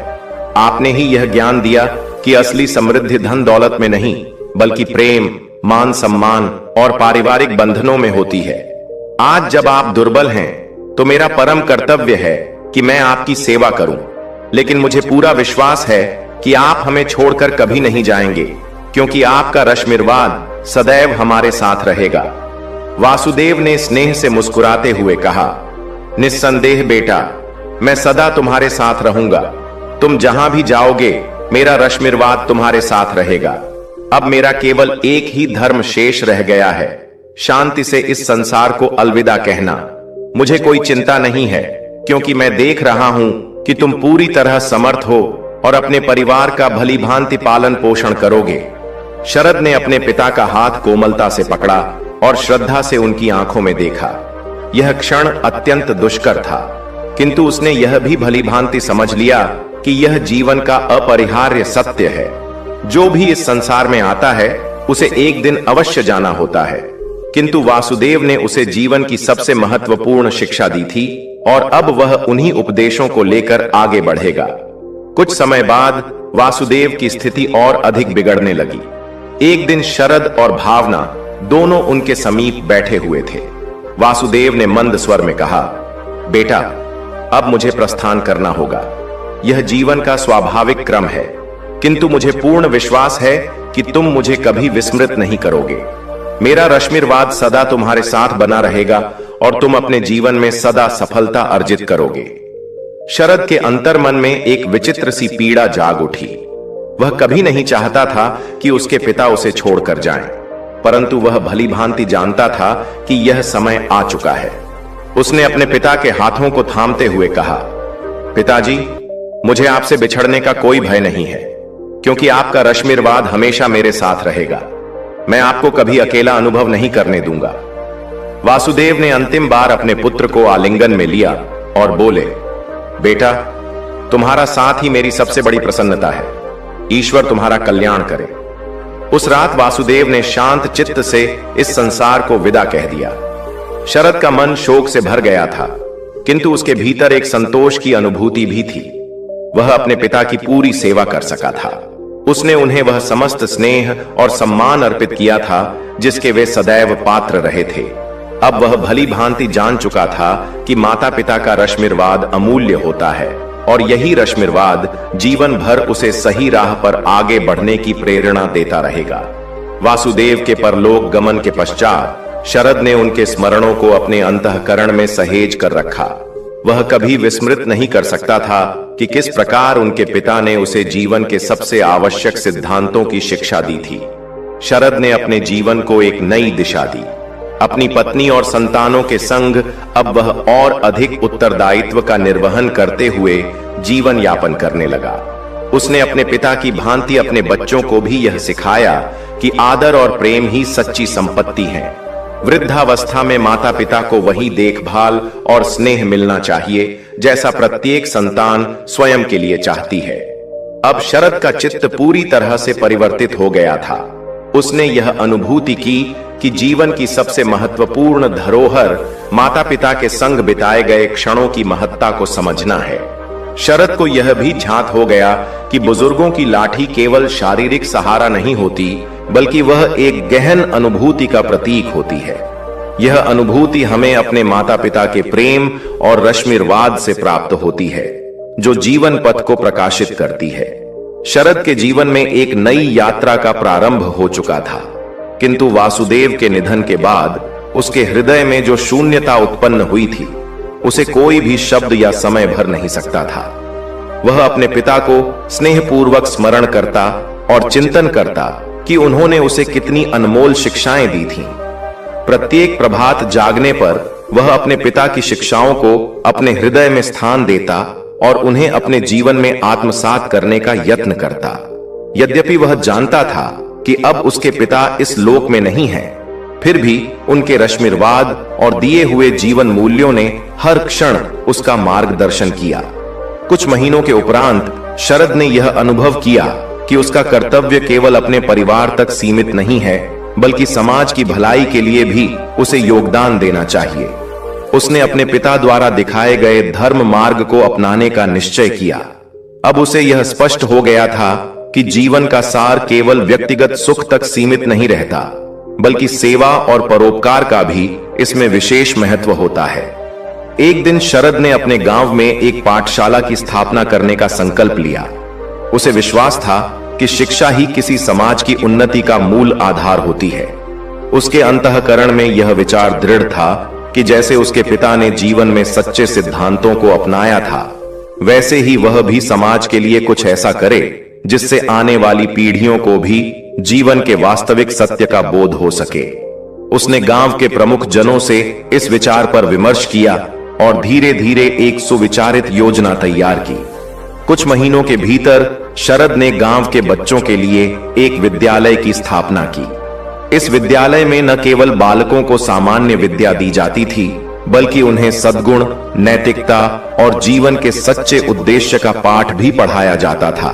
आपने ही यह ज्ञान दिया कि असली समृद्धि धन दौलत में नहीं बल्कि प्रेम, मान सम्मान और पारिवारिक बंधनों में होती है। आज जब आप दुर्बल हैं तो मेरा परम कर्तव्य है कि मैं आपकी सेवा करूं, लेकिन मुझे पूरा विश्वास है कि आप हमें छोड़कर कभी नहीं जाएंगे, क्योंकि आपका रश्मिर्वाद सदैव हमारे साथ रहेगा। वासुदेव ने स्नेह से मुस्कुराते हुए कहा, निस्संदेह बेटा, मैं सदा तुम्हारे साथ रहूंगा। तुम जहां भी जाओगे मेरा रश्मिर्वाद तुम्हारे साथ रहेगा। अब मेरा केवल एक ही धर्म शेष रह गया है, शांति से इस संसार को अलविदा कहना। मुझे कोई चिंता नहीं है, क्योंकि मैं देख रहा हूं कि तुम पूरी तरह समर्थ हो और अपने परिवार का भली भांति पालन पोषण करोगे। शरद ने अपने पिता का हाथ कोमलता से पकड़ा और श्रद्धा से उनकी आंखों में देखा। यह क्षण अत्यंत दुष्कर था, किंतु उसने यह भी भली भांति समझ लिया कि यह जीवन का अपरिहार्य सत्य है। जो भी इस संसार में आता है उसे एक दिन अवश्य जाना होता है, किंतु वासुदेव ने उसे जीवन की सबसे महत्वपूर्ण शिक्षा दी थी और अब वह उन्हीं उपदेशों को लेकर आगे बढ़ेगा। कुछ समय बाद वासुदेव की स्थिति और अधिक बिगड़ने लगी। एक दिन शरद और भावना दोनों उनके समीप बैठे हुए थे। वासुदेव ने मंद स्वर में कहा, बेटा, अब मुझे प्रस्थान करना होगा। यह जीवन का स्वाभाविक क्रम है, किंतु मुझे पूर्ण विश्वास है कि तुम मुझे कभी विस्मृत नहीं करोगे। मेरा रश्मिर्वाद सदा तुम्हारे साथ बना रहेगा और तुम अपने जीवन में सदा सफलता अर्जित करोगे। शरद के अंतर्मन में एक विचित्र सी पीड़ा जाग उठी। वह कभी नहीं चाहता था कि उसके पिता उसे छोड़कर जाएं, परंतु वह भली भांति जानता था कि यह समय आ चुका है। उसने अपने पिता के हाथों को थामते हुए कहा, पिताजी, मुझे आपसे बिछड़ने का कोई भय नहीं है, क्योंकि आपका रश्मिर्वाद हमेशा मेरे साथ रहेगा। मैं आपको कभी अकेला अनुभव नहीं करने दूंगा। वासुदेव ने अंतिम बार अपने पुत्र को आलिंगन में लिया और बोले, बेटा, तुम्हारा साथ ही मेरी सबसे बड़ी प्रसन्नता है। ईश्वर तुम्हारा कल्याण करे। उस रात वासुदेव ने शांत चित्त से इस संसार को विदा कह दिया। शरद का मन शोक से भर गया था, किंतु उसके भीतर एक संतोष की अनुभूति भी थी। वह अपने पिता की पूरी सेवा कर सका था। उसने उन्हें वह समस्त स्नेह और सम्मान अर्पित किया था जिसके वे सदैव पात्र रहे थे। अब वह भली भांति जान चुका था कि माता पिता का रश्मिर्वाद अमूल्य होता है और यही रश्मिर्वाद जीवन भर उसे सही राह पर आगे बढ़ने की प्रेरणा देता रहेगा। वासुदेव के परलोक गमन के पश्चात शरद ने उनके स्मरणों को अपने अंतःकरण में सहेज कर रखा। वह कभी विस्मृत नहीं कर सकता था कि किस प्रकार उनके पिता ने उसे जीवन के सबसे आवश्यक सिद्धांतों की शिक्षा दी थी। शरद ने अपने जीवन को एक नई दिशा दी। अपनी पत्नी और संतानों के संग अब वह और अधिक उत्तरदायित्व का निर्वहन करते हुए जीवन यापन करने लगा। उसने अपने पिता की भांति अपने बच्चों को भी यह सिखाया कि आदर और प्रेम ही सच्ची संपत्ति है। वृद्धावस्था में माता पिता को वही देखभाल और स्नेह मिलना चाहिए जैसा प्रत्येक संतान स्वयं के लिए चाहती है। अब शरद का चित्त पूरी तरह से परिवर्तित हो गया था। उसने यह अनुभूति की कि जीवन की सबसे महत्वपूर्ण धरोहर माता पिता के संग बिताए गए क्षणों की महत्ता को समझना है। शरद को यह भी झांक हो गया कि बुजुर्गों की लाठी केवल शारीरिक सहारा नहीं होती, बल्कि वह एक गहन अनुभूति का प्रतीक होती है। यह अनुभूति हमें अपने माता पिता के प्रेम और रश्मिरवाद से प्राप्त होती है, जो जीवन पथ को प्रकाशित करती है। शरद के जीवन में एक नई यात्रा का प्रारंभ हो चुका था, किंतु वासुदेव के निधन के बाद उसके हृदय में जो शून्यता उत्पन्न हुई थी, उसे कोई भी शब्द या समय भर नहीं सकता था। वह अपने पिता को स्नेहपूर्वक स्मरण करता और चिंतन करता कि उन्होंने उसे कितनी अनमोल शिक्षाएं दी थीं। प्रत्येक प्रभात जागने पर वह अपने पिता की शिक्षाओं को अपने हृदय में स्थान देता और उन्हें अपने जीवन में आत्मसात करने का यत्न करता। यद्यपि वह जानता था कि अब उसके पिता इस लोक में नहीं हैं, फिर भी उनके रश्मिरवाद और दिए हुए जीवन मूल्यों ने हर क्षण उसका मार्गदर्शन किया। कुछ महीनों के उपरांत शरद ने यह अनुभव किया कि उसका कर्तव्य केवल अपने परिवार तक सीमित नहीं है, बल्कि समाज की भलाई के लिए भी उसे योगदान देना चाहिए। उसने अपने पिता द्वारा दिखाए गए धर्म मार्ग को अपनाने का निश्चय किया। अब उसे यह स्पष्ट हो गया था कि जीवन का सार केवल व्यक्तिगत सुख तक सीमित नहीं रहता, बल्कि सेवा और परोपकार का भी इसमें विशेष महत्व होता है। एक दिन शरद ने अपने गांव में एक पाठशाला की स्थापना करने का संकल्प लिया। उसे विश्वास था कि शिक्षा ही किसी समाज की उन्नति का मूल आधार होती है। उसके अंतःकरण में यह विचार दृढ़ था कि जैसे उसके पिता ने जीवन में सच्चे सिद्धांतों को अपनाया था, वैसे ही वह भी समाज के लिए कुछ ऐसा करे जिससे आने वाली पीढ़ियों को भी जीवन के वास्तविक सत्य का बोध हो सके। उसने गांव के प्रमुख जनों से इस विचार पर विमर्श किया और धीरे धीरे एक सुविचारित योजना तैयार की। कुछ महीनों के भीतर शरद ने गांव के बच्चों के लिए एक विद्यालय की स्थापना की। इस विद्यालय में न केवल बालकों को सामान्य विद्या दी जाती थी, बल्कि उन्हें सद्गुण, नैतिकता और जीवन के सच्चे उद्देश्य का पाठ भी पढ़ाया जाता था।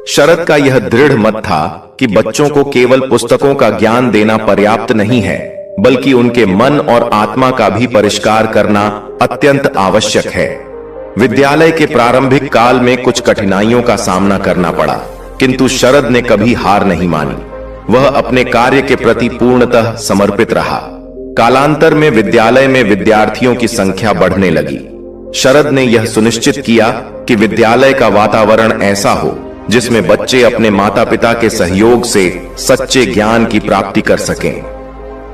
शरद का यह दृढ़ मत था कि बच्चों को केवल पुस्तकों का ज्ञान देना पर्याप्त नहीं है, बल्कि उनके मन और आत्मा का भी परिष्कार करना अत्यंत आवश्यक है। विद्यालय के प्रारंभिक काल में कुछ कठिनाइयों का सामना करना पड़ा, किंतु शरद ने कभी हार नहीं मानी। वह अपने कार्य के प्रति पूर्णतः समर्पित रहा। कालांतर में विद्यालय में विद्यार्थियों की संख्या बढ़ने लगी। शरद ने यह सुनिश्चित किया कि विद्यालय का वातावरण ऐसा हो जिसमें बच्चे अपने माता पिता के सहयोग से सच्चे ज्ञान की प्राप्ति कर सकें।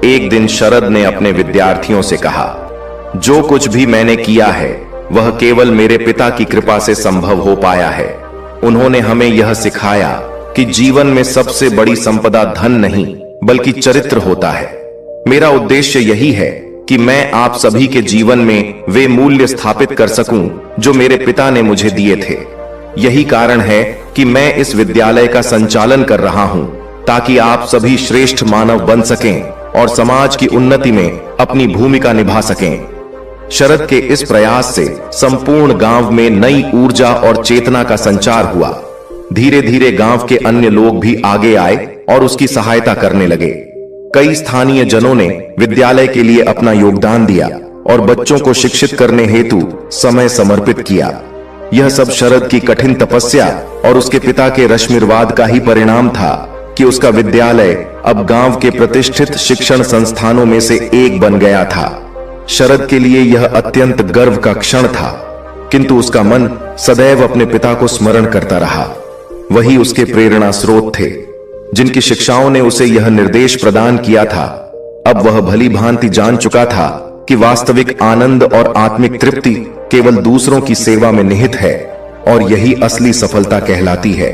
एक दिन शरद ने अपने विद्यार्थियों से कहा, जो कुछ भी मैंने किया है वह केवल मेरे पिता की कृपा से संभव हो पाया है। उन्होंने हमें यह सिखाया कि जीवन में सबसे बड़ी संपदा धन नहीं, बल्कि चरित्र होता है। मेरा उद्देश्य यही है कि मैं आप सभी के जीवन में वे मूल्य स्थापित कर सकूं जो मेरे पिता ने मुझे दिए थे। यही कारण है कि मैं इस विद्यालय का संचालन कर रहा हूं, ताकि आप सभी श्रेष्ठ मानव बन सकें और समाज की उन्नति में अपनी भूमिका निभा सकें। शरद के इस प्रयास से संपूर्ण गांव में नई ऊर्जा और चेतना का संचार हुआ। धीरे धीरे गांव के अन्य लोग भी आगे आए और उसकी सहायता करने लगे। कई स्थानीय जनों ने विद्यालय के लिए अपना योगदान दिया और बच्चों को शिक्षित करने हेतु समय समर्पित किया। यह सब शरद की कठिन तपस्या और उसके पिता के रश्मिरवाद का ही परिणाम था कि उसका विद्यालय अब गांव के प्रतिष्ठित शिक्षण संस्थानों में से एक बन गया था। शरद के लिए यह अत्यंत गर्व का क्षण था, किंतु उसका मन सदैव अपने पिता को स्मरण करता रहा। वही उसके प्रेरणा स्रोत थे, जिनकी शिक्षाओं ने उसे यह निर्देश प्रदान किया था। अब वह भली भांति जान चुका था कि वास्तविक आनंद और आत्मिक तृप्ति केवल दूसरों की सेवा में निहित है। और यही असली सफलता कहलाती है।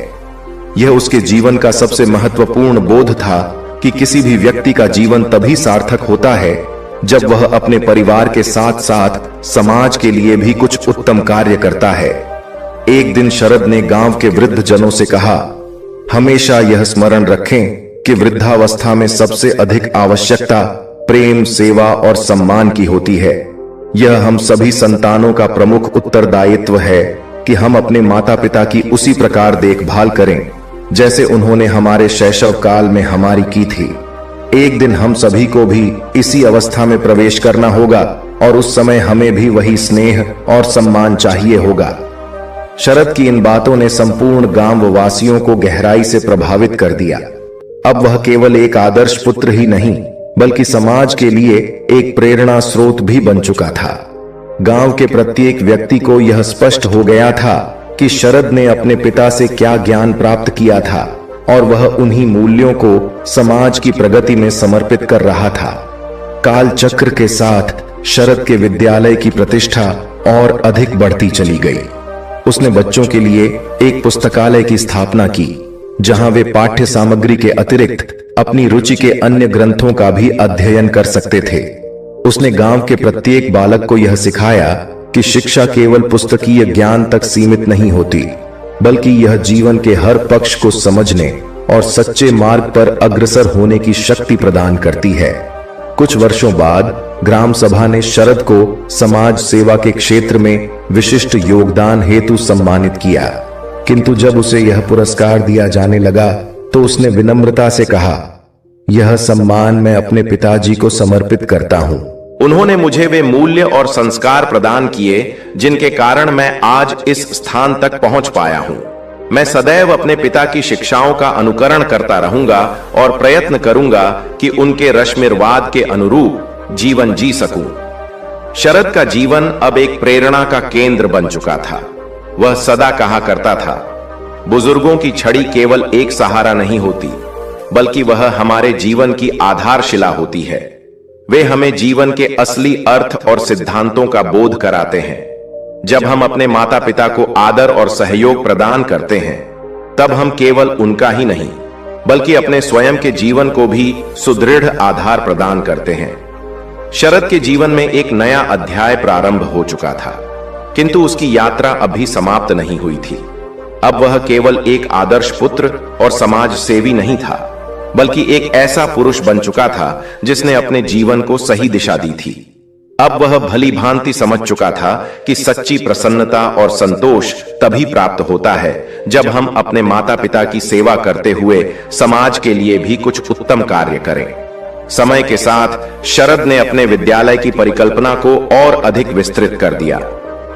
यह उसके जीवन का सबसे महत्वपूर्ण बोध था कि किसी भी व्यक्ति का जीवन तभी सार्थक होता है जब वह अपने परिवार के साथ साथ समाज के लिए भी कुछ उत्तम कार्य करता है। एक दिन शरद ने गांव के वृद्ध जनों से कहा, हमेशा यह स्मरण रखें कि वृद्धावस्था में सबसे अधिक आवश्यकता प्रेम, सेवा और सम्मान की होती है। यह हम सभी संतानों का प्रमुख उत्तरदायित्व है कि हम अपने माता पिता की उसी प्रकार देखभाल करें जैसे उन्होंने हमारे शैशव काल में हमारी की थी। एक दिन हम सभी को भी इसी अवस्था में प्रवेश करना होगा और उस समय हमें भी वही स्नेह और सम्मान चाहिए होगा। शरद की इन बातों ने संपूर्ण गांव वासियों को गहराई से प्रभावित कर दिया। अब वह केवल एक आदर्श पुत्र ही नहीं बल्कि समाज के लिए एक प्रेरणा स्रोत भी बन चुका था। गांव के प्रत्येक व्यक्ति को यह स्पष्ट हो गया था कि शरद ने अपने पिता से क्या ज्ञान प्राप्त किया था और वह उन्हीं मूल्यों को समाज की प्रगति में समर्पित कर रहा था। काल चक्र के साथ शरद के विद्यालय की प्रतिष्ठा और अधिक बढ़ती चली गई। उसने बच्चों के लिए एक पुस्तकालय की स्थापना की जहां वे पाठ्य सामग्री के अतिरिक्त अपनी रुचि के अन्य ग्रंथों का भी अध्ययन कर सकते थे। उसने गांव के प्रत्येक बालक को यह सिखाया कि शिक्षा केवल पुस्तकीय ज्ञान तक सीमित नहीं होती बल्कि यह जीवन के हर पक्ष को समझने और सच्चे मार्ग पर अग्रसर होने की शक्ति प्रदान करती है। कुछ वर्षों बाद ग्राम सभा ने शरद को समाज सेवा के क्षेत्र में विशिष्ट योगदान हेतु सम्मानित किया, किंतु जब उसे यह पुरस्कार दिया जाने लगा तो उसने विनम्रता से कहा, यह सम्मान मैं अपने पिताजी को समर्पित करता हूं। उन्होंने मुझे वे मूल्य और संस्कार प्रदान किए जिनके कारण मैं आज इस स्थान तक पहुंच पाया हूं। मैं सदैव अपने पिता की शिक्षाओं का अनुकरण करता रहूंगा और प्रयत्न करूंगा कि उनके रश्मिरवाद के अनुरूप जीवन जी सकूं। शरद का जीवन अब एक प्रेरणा का केंद्र बन चुका था। वह सदा कहा करता था, बुजुर्गों की छड़ी केवल एक सहारा नहीं होती बल्कि वह हमारे जीवन की आधारशिला होती है। वे हमें जीवन के असली अर्थ और सिद्धांतों का बोध कराते हैं। जब हम अपने माता पिता को आदर और सहयोग प्रदान करते हैं तब हम केवल उनका ही नहीं बल्कि अपने स्वयं के जीवन को भी सुदृढ़ आधार प्रदान करते हैं। शरद के जीवन में एक नया अध्याय प्रारंभ हो चुका था, किंतु उसकी यात्रा अभी समाप्त नहीं हुई थी। अब वह केवल एक आदर्श पुत्र और समाज सेवी नहीं था बल्कि एक ऐसा पुरुष बन चुका था जिसने अपने जीवन को सही दिशा दी थी। अब वह भली भांति समझ चुका था कि सच्ची प्रसन्नता और संतोष तभी प्राप्त होता है जब हम अपने माता पिता की सेवा करते हुए समाज के लिए भी कुछ उत्तम कार्य करें। समय के साथ शरद ने अपने विद्यालय की परिकल्पना को और अधिक विस्तृत कर दिया।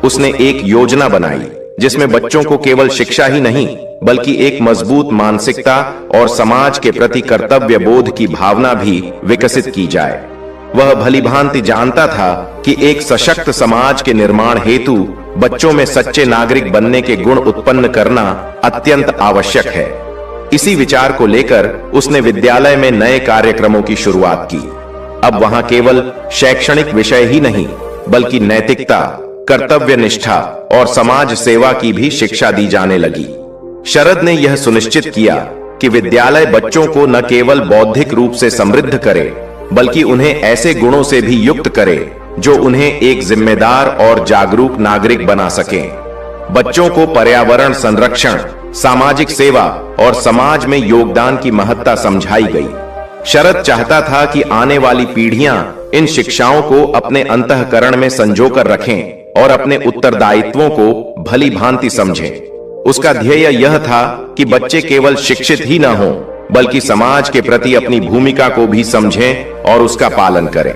उसने एक योजना बनाई जिसमें बच्चों को केवल शिक्षा ही नहीं बल्कि एक मजबूत मानसिकता और समाज के प्रति कर्तव्य बोध की भावना भी विकसित की जाए। वह भलीभांति जानता था कि एक सशक्त समाज के निर्माण हेतु बच्चों में सच्चे नागरिक बनने के गुण उत्पन्न करना अत्यंत आवश्यक है। इसी विचार को लेकर उसने विद्यालय में नए कार्यक्रमों की शुरुआत की। अब वहां केवल शैक्षणिक विषय ही नहीं बल्कि नैतिकता, कर्तव्य निष्ठा और समाज सेवा की भी शिक्षा दी जाने लगी। शरद ने यह सुनिश्चित किया कि विद्यालय बच्चों को न केवल बौद्धिक रूप से समृद्ध करे बल्कि उन्हें ऐसे गुणों से भी युक्त करे जो उन्हें एक जिम्मेदार और जागरूक नागरिक बना सकें। बच्चों को पर्यावरण संरक्षण, सामाजिक सेवा और समाज में योगदान की महत्ता समझाई गई। शरद चाहता था कि आने वाली पीढ़ियां इन शिक्षाओं को अपने अंतःकरण में संजोकर रखें और अपने उत्तरदायित्वों को भली भांति समझें। उसका ध्येय यह था कि बच्चे केवल शिक्षित ही न हों बल्कि समाज के प्रति अपनी भूमिका को भी समझें और उसका पालन करें।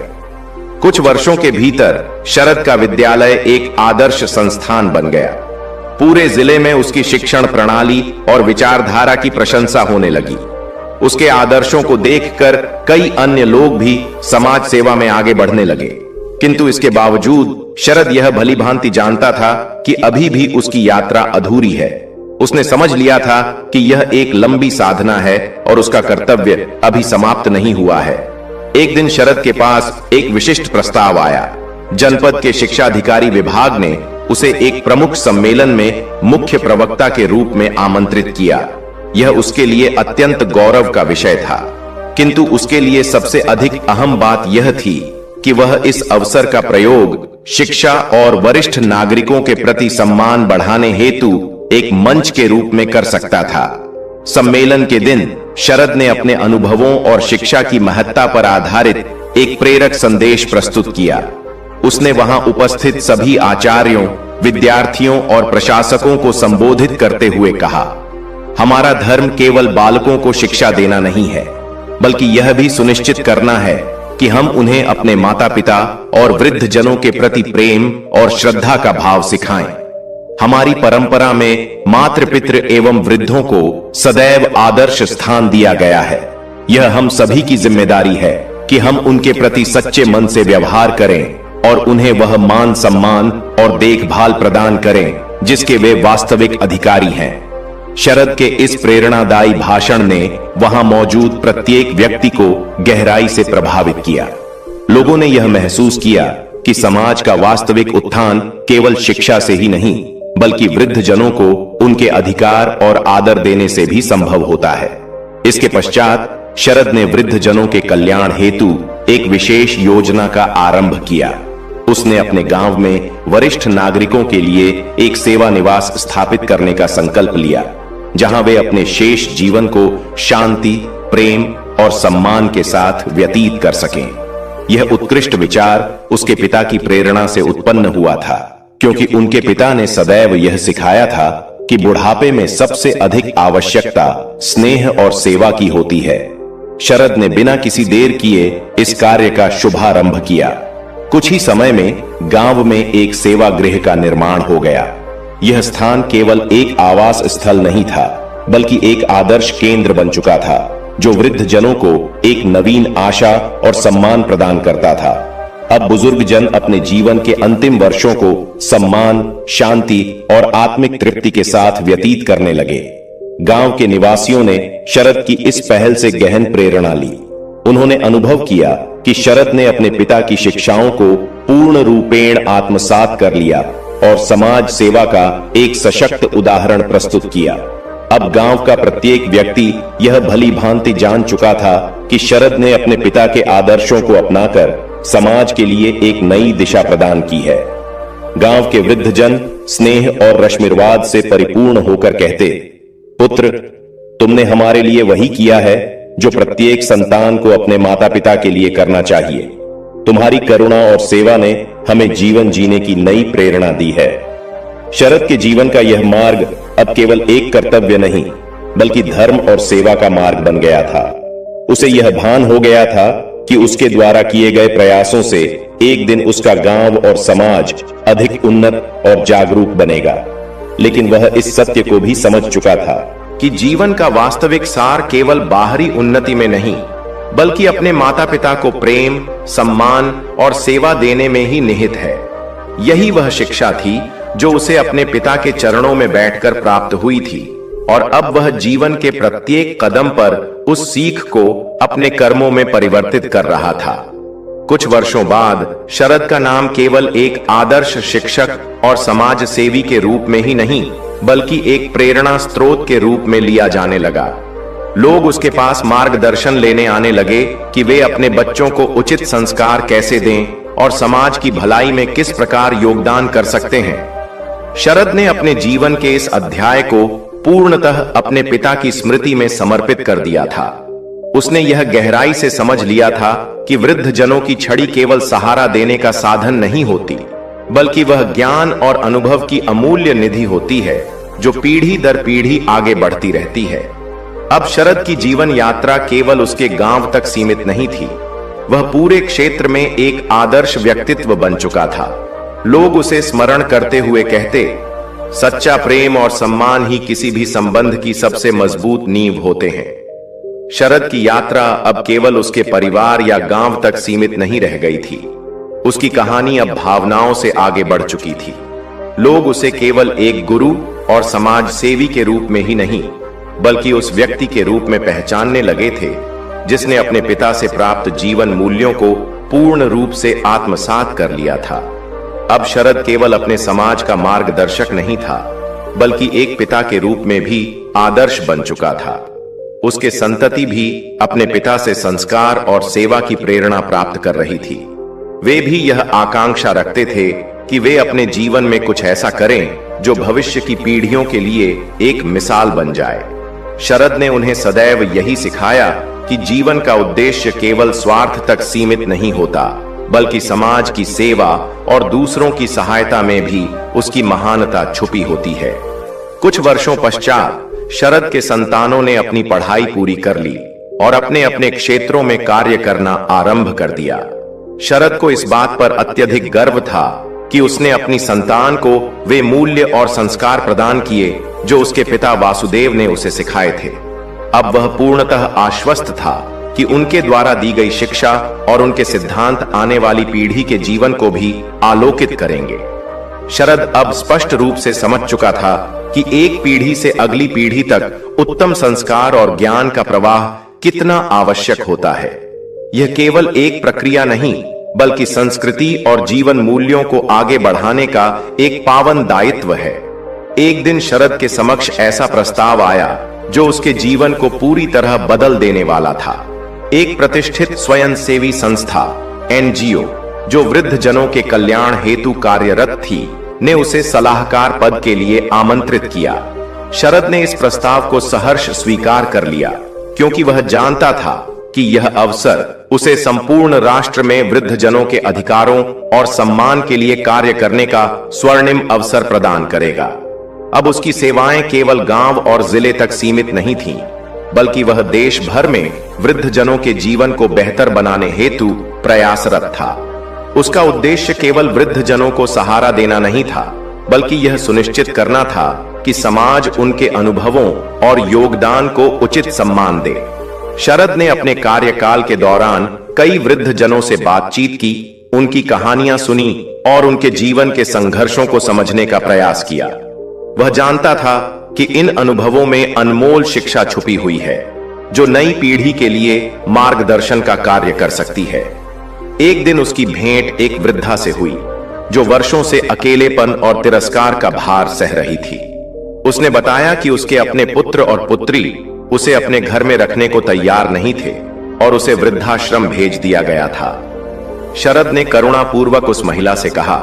कुछ वर्षों के भीतर शरद का विद्यालय एक आदर्श संस्थान बन गया। पूरे जिले में उसकी शिक्षण प्रणाली और विचारधारा की प्रशंसा होने लगी। उसके आदर्शों को देखकर कई अन्य लोग भी समाज सेवा में आगे बढ़ने लगे, किंतु इसके बावजूद शरद यह भलीभांति जानता था कि अभी भी उसकी यात्रा अधूरी है। उसने समझ लिया था कि यह एक लंबी साधना है और उसका कर्तव्य अभी समाप्त नहीं हुआ है। एक दिन शरद के पास एक विशिष्ट प्रस्ताव आया। जनपद के शिक्षा अधिकारी विभाग ने उसे एक प्रमुख सम्मेलन में मुख्य प्रवक्ता के रूप में आमंत्रित किया। यह उसके लिए अत्यंत गौरव का विषय था, किंतु उसके लिए सबसे अधिक अहम बात यह थी कि वह इस अवसर का प्रयोग शिक्षा और वरिष्ठ नागरिकों के प्रति सम्मान बढ़ाने हेतु एक मंच के रूप में कर सकता था। सम्मेलन के दिन शरद ने अपने अनुभवों और शिक्षा की महत्ता पर आधारित एक प्रेरक संदेश प्रस्तुत किया। उसने वहां उपस्थित सभी आचार्यों, विद्यार्थियों और प्रशासकों को संबोधित करते हुए कहा, हमारा धर्म केवल बालकों को शिक्षा देना नहीं है, बल्कि यह भी सुनिश्चित करना है कि हम उन्हें अपने माता पिता और वृद्ध जनों के प्रति प्रेम और श्रद्धा का भाव सिखाएं। हमारी परंपरा में मातृ पितृ एवं वृद्धों को सदैव आदर्श स्थान दिया गया है। यह हम सभी की जिम्मेदारी है कि हम उनके प्रति सच्चे मन से व्यवहार करें और उन्हें वह मान सम्मान और देखभाल प्रदान करें जिसके वे वास्तविक अधिकारी हैं। शरद के इस प्रेरणादायी भाषण ने वहां मौजूद प्रत्येक व्यक्ति को गहराई से प्रभावित किया। लोगों ने यह महसूस किया कि समाज का वास्तविक उत्थान केवल शिक्षा से ही नहीं, बल्कि वृद्ध जनों को उनके अधिकार और आदर देने से भी संभव होता है। इसके पश्चात शरद ने वृद्ध जनों के कल्याण हेतु एक विशेष योजना का आरंभ किया। उसने अपने गांव में वरिष्ठ नागरिकों के लिए एक सेवा निवास स्थापित करने का संकल्प लिया, जहां वे अपने शेष जीवन को शांति, प्रेम और सम्मान के साथ व्यतीत कर सकें। यह उत्कृष्ट विचार उसके पिता की प्रेरणा से उत्पन्न हुआ था, क्योंकि उनके पिता ने सदैव यह सिखाया था कि बुढ़ापे में सबसे अधिक आवश्यकता स्नेह और सेवा की होती है। शरद ने बिना किसी देर किए इस कार्य का शुभारंभ किया। कुछ ही समय में गांव में एक सेवा गृह का निर्माण हो गया। यह स्थान केवल एक आवास स्थल नहीं था, बल्कि एक आदर्श केंद्र बन चुका था, जो वृद्ध जनों को एक नवीन आशा और सम्मान प्रदान करता था। अब बुजुर्ग जन अपने जीवन के अंतिम वर्षों को सम्मान, शांति और आत्मिक तृप्ति के साथ व्यतीत करने लगे। गांव के निवासियों ने शरद की इस पहल से गहन प्रेरणा ली। उन्होंने अनुभव किया कि शरद ने अपने पिता की शिक्षाओं को पूर्ण रूपेण आत्मसात कर लिया और समाज सेवा का एक सशक्त उदाहरण प्रस्तुत किया। अब गांव का प्रत्येक व्यक्ति यह भली भांति जान चुका था कि शरद ने अपने पिता के आदर्शों को अपनाकर समाज के लिए एक नई दिशा प्रदान की है। गांव के वृद्ध जन स्नेह और रश्मिर्वाद से परिपूर्ण होकर कहते, पुत्र, तुमने हमारे लिए वही किया है जो प्रत्येक संतान को अपने माता पिता के लिए करना चाहिए। तुम्हारी करुणा और सेवा ने हमें जीवन जीने की नई प्रेरणा दी है। शरद के जीवन का यह मार्ग अब केवल एक कर्तव्य नहीं, बल्कि धर्म और सेवा का मार्ग बन गया था। उसे यह भान हो गया था कि उसके द्वारा किए गए प्रयासों से एक दिन उसका गांव और समाज अधिक उन्नत और जागरूक बनेगा। लेकिन वह इस सत्य को भी समझ चुका था कि जीवन का वास्तविक सार केवल बाहरी उन्नति में नहीं, बल्कि अपने माता पिता को प्रेम, सम्मान और सेवा देने में ही निहित है। यही वह शिक्षा थी जो उसे अपने पिता के चरणों में बैठकर प्राप्त हुई थी, और अब वह जीवन के प्रत्येक कदम पर उस सीख को अपने कर्मों में परिवर्तित कर रहा था। कुछ वर्षों बाद शरद का नाम केवल एक आदर्श शिक्षक और समाज सेवी के रूप में ही नहीं, बल्कि एक प्रेरणा स्रोत के रूप में लिया जाने लगा। लोग उसके पास मार्गदर्शन लेने आने लगे कि वे अपने बच्चों को उचित संस्कार कैसे दें और समाज की भलाई में किस प्रकार योगदान कर सकते हैं। शरद ने अपने जीवन के इस अध्याय को पूर्णतः अपने पिता की स्मृति में समर्पित कर दिया था। उसने यह गहराई से समझ लिया था कि वृद्ध जनों की छड़ी केवल सहारा देने का साधन नहीं होती, बल्कि वह ज्ञान और अनुभव की अमूल्य निधि होती है जो पीढ़ी दर पीढ़ी आगे बढ़ती रहती है। अब शरद की जीवन यात्रा केवल उसके गांव तक सीमित नहीं थी, वह पूरे क्षेत्र में एक आदर्श व्यक्तित्व बन चुका था। लोग उसे स्मरण करते हुए कहते, सच्चा प्रेम और सम्मान ही किसी भी संबंध की सबसे मजबूत नींव होते हैं। शरद की यात्रा अब केवल उसके परिवार या गांव तक सीमित नहीं रह गई थी। उसकी कहानी अब भावनाओं से आगे बढ़ चुकी थी। लोग उसे केवल एक गुरु और समाज सेवी के रूप में ही नहीं, बल्कि उस व्यक्ति के रूप में पहचानने लगे थे जिसने अपने पिता से प्राप्त जीवन मूल्यों को पूर्ण रूप से आत्मसात कर लिया था। अब शरद केवल अपने समाज का मार्गदर्शक नहीं था, बल्कि एक पिता के रूप में भी आदर्श बन चुका था। उसके संतति भी अपने पिता से संस्कार और सेवा की प्रेरणा प्राप्त कर रही थी। वे भी यह आकांक्षा रखते थे कि वे अपने जीवन में कुछ ऐसा करें जो भविष्य की पीढ़ियों के लिए एक मिसाल बन जाए। शरद ने उन्हें सदैव यही सिखाया कि जीवन का उद्देश्य केवल स्वार्थ तक सीमित नहीं होता, बल्कि समाज की सेवा और दूसरों की सहायता में भी उसकी महानता छुपी होती है। कुछ वर्षों पश्चात शरद के संतानों ने अपनी पढ़ाई पूरी कर ली और अपने अपने क्षेत्रों में कार्य करना आरंभ कर दिया। शरद को इस बात पर अत्यधिक गर्व था कि उसने अपनी संतान को वे मूल्य और संस्कार प्रदान किए जो उसके पिता वासुदेव ने उसे सिखाए थे। अब वह पूर्णतः आश्वस्त था कि उनके द्वारा दी गई शिक्षा और उनके सिद्धांत आने वाली पीढ़ी के जीवन को भी आलोकित करेंगे। शरद अब स्पष्ट रूप से समझ चुका था कि एक पीढ़ी से अगली पीढ़ी तक उत्तम संस्कार और ज्ञान का प्रवाह कितना आवश्यक होता है। यह केवल एक प्रक्रिया नहीं, बल्कि संस्कृति और जीवन मूल्यों को आगे बढ़ाने का एक पावन दायित्व है। एक दिन शरद के समक्ष ऐसा प्रस्ताव आया जो उसके जीवन को पूरी तरह बदल देने वाला था। एक प्रतिष्ठित स्वयंसेवी संस्था NGO जो वृद्ध जनों के कल्याण हेतु कार्यरत थी, ने उसे सलाहकार पद के लिए आमंत्रित किया। शरद ने इस प्रस्ताव को सहर्ष स्वीकार कर लिया, क्योंकि वह जानता था कि यह अवसर उसे संपूर्ण राष्ट्र में वृद्ध जनों के अधिकारों और सम्मान के लिए कार्य करने का स्वर्णिम अवसर प्रदान करेगा। अब उसकी सेवाएं केवल गांव और जिले तक सीमित नहीं थीं, बल्कि वह देश भर में वृद्ध जनों के जीवन को बेहतर बनाने हेतु प्रयासरत था। उसका उद्देश्य केवल वृद्ध जनों को सहारा देना नहीं था, बल्कि यह सुनिश्चित करना था कि समाज उनके अनुभवों और योगदान को उचित सम्मान दे। शरद ने अपने कार्यकाल के दौरान कई वृद्ध जनों से बातचीत की, उनकी कहानियां सुनी और उनके जीवन के संघर्षों को समझने का प्रयास किया। वह जानता था कि इन अनुभवों में अनमोल शिक्षा छुपी हुई है, जो नई पीढ़ी के लिए मार्गदर्शन का कार्य कर सकती है। एक दिन उसकी भेंट एक वृद्धा से हुई, जो वर्षों से अकेलेपन और तिरस्कार का भार सह रही थी। उसने बताया कि उसके अपने पुत्र और पुत्री उसे अपने घर में रखने को तैयार नहीं थे और उसे वृद्धाश्रम भेज दिया गया था। शरद ने करुणापूर्वक उस महिला से कहा,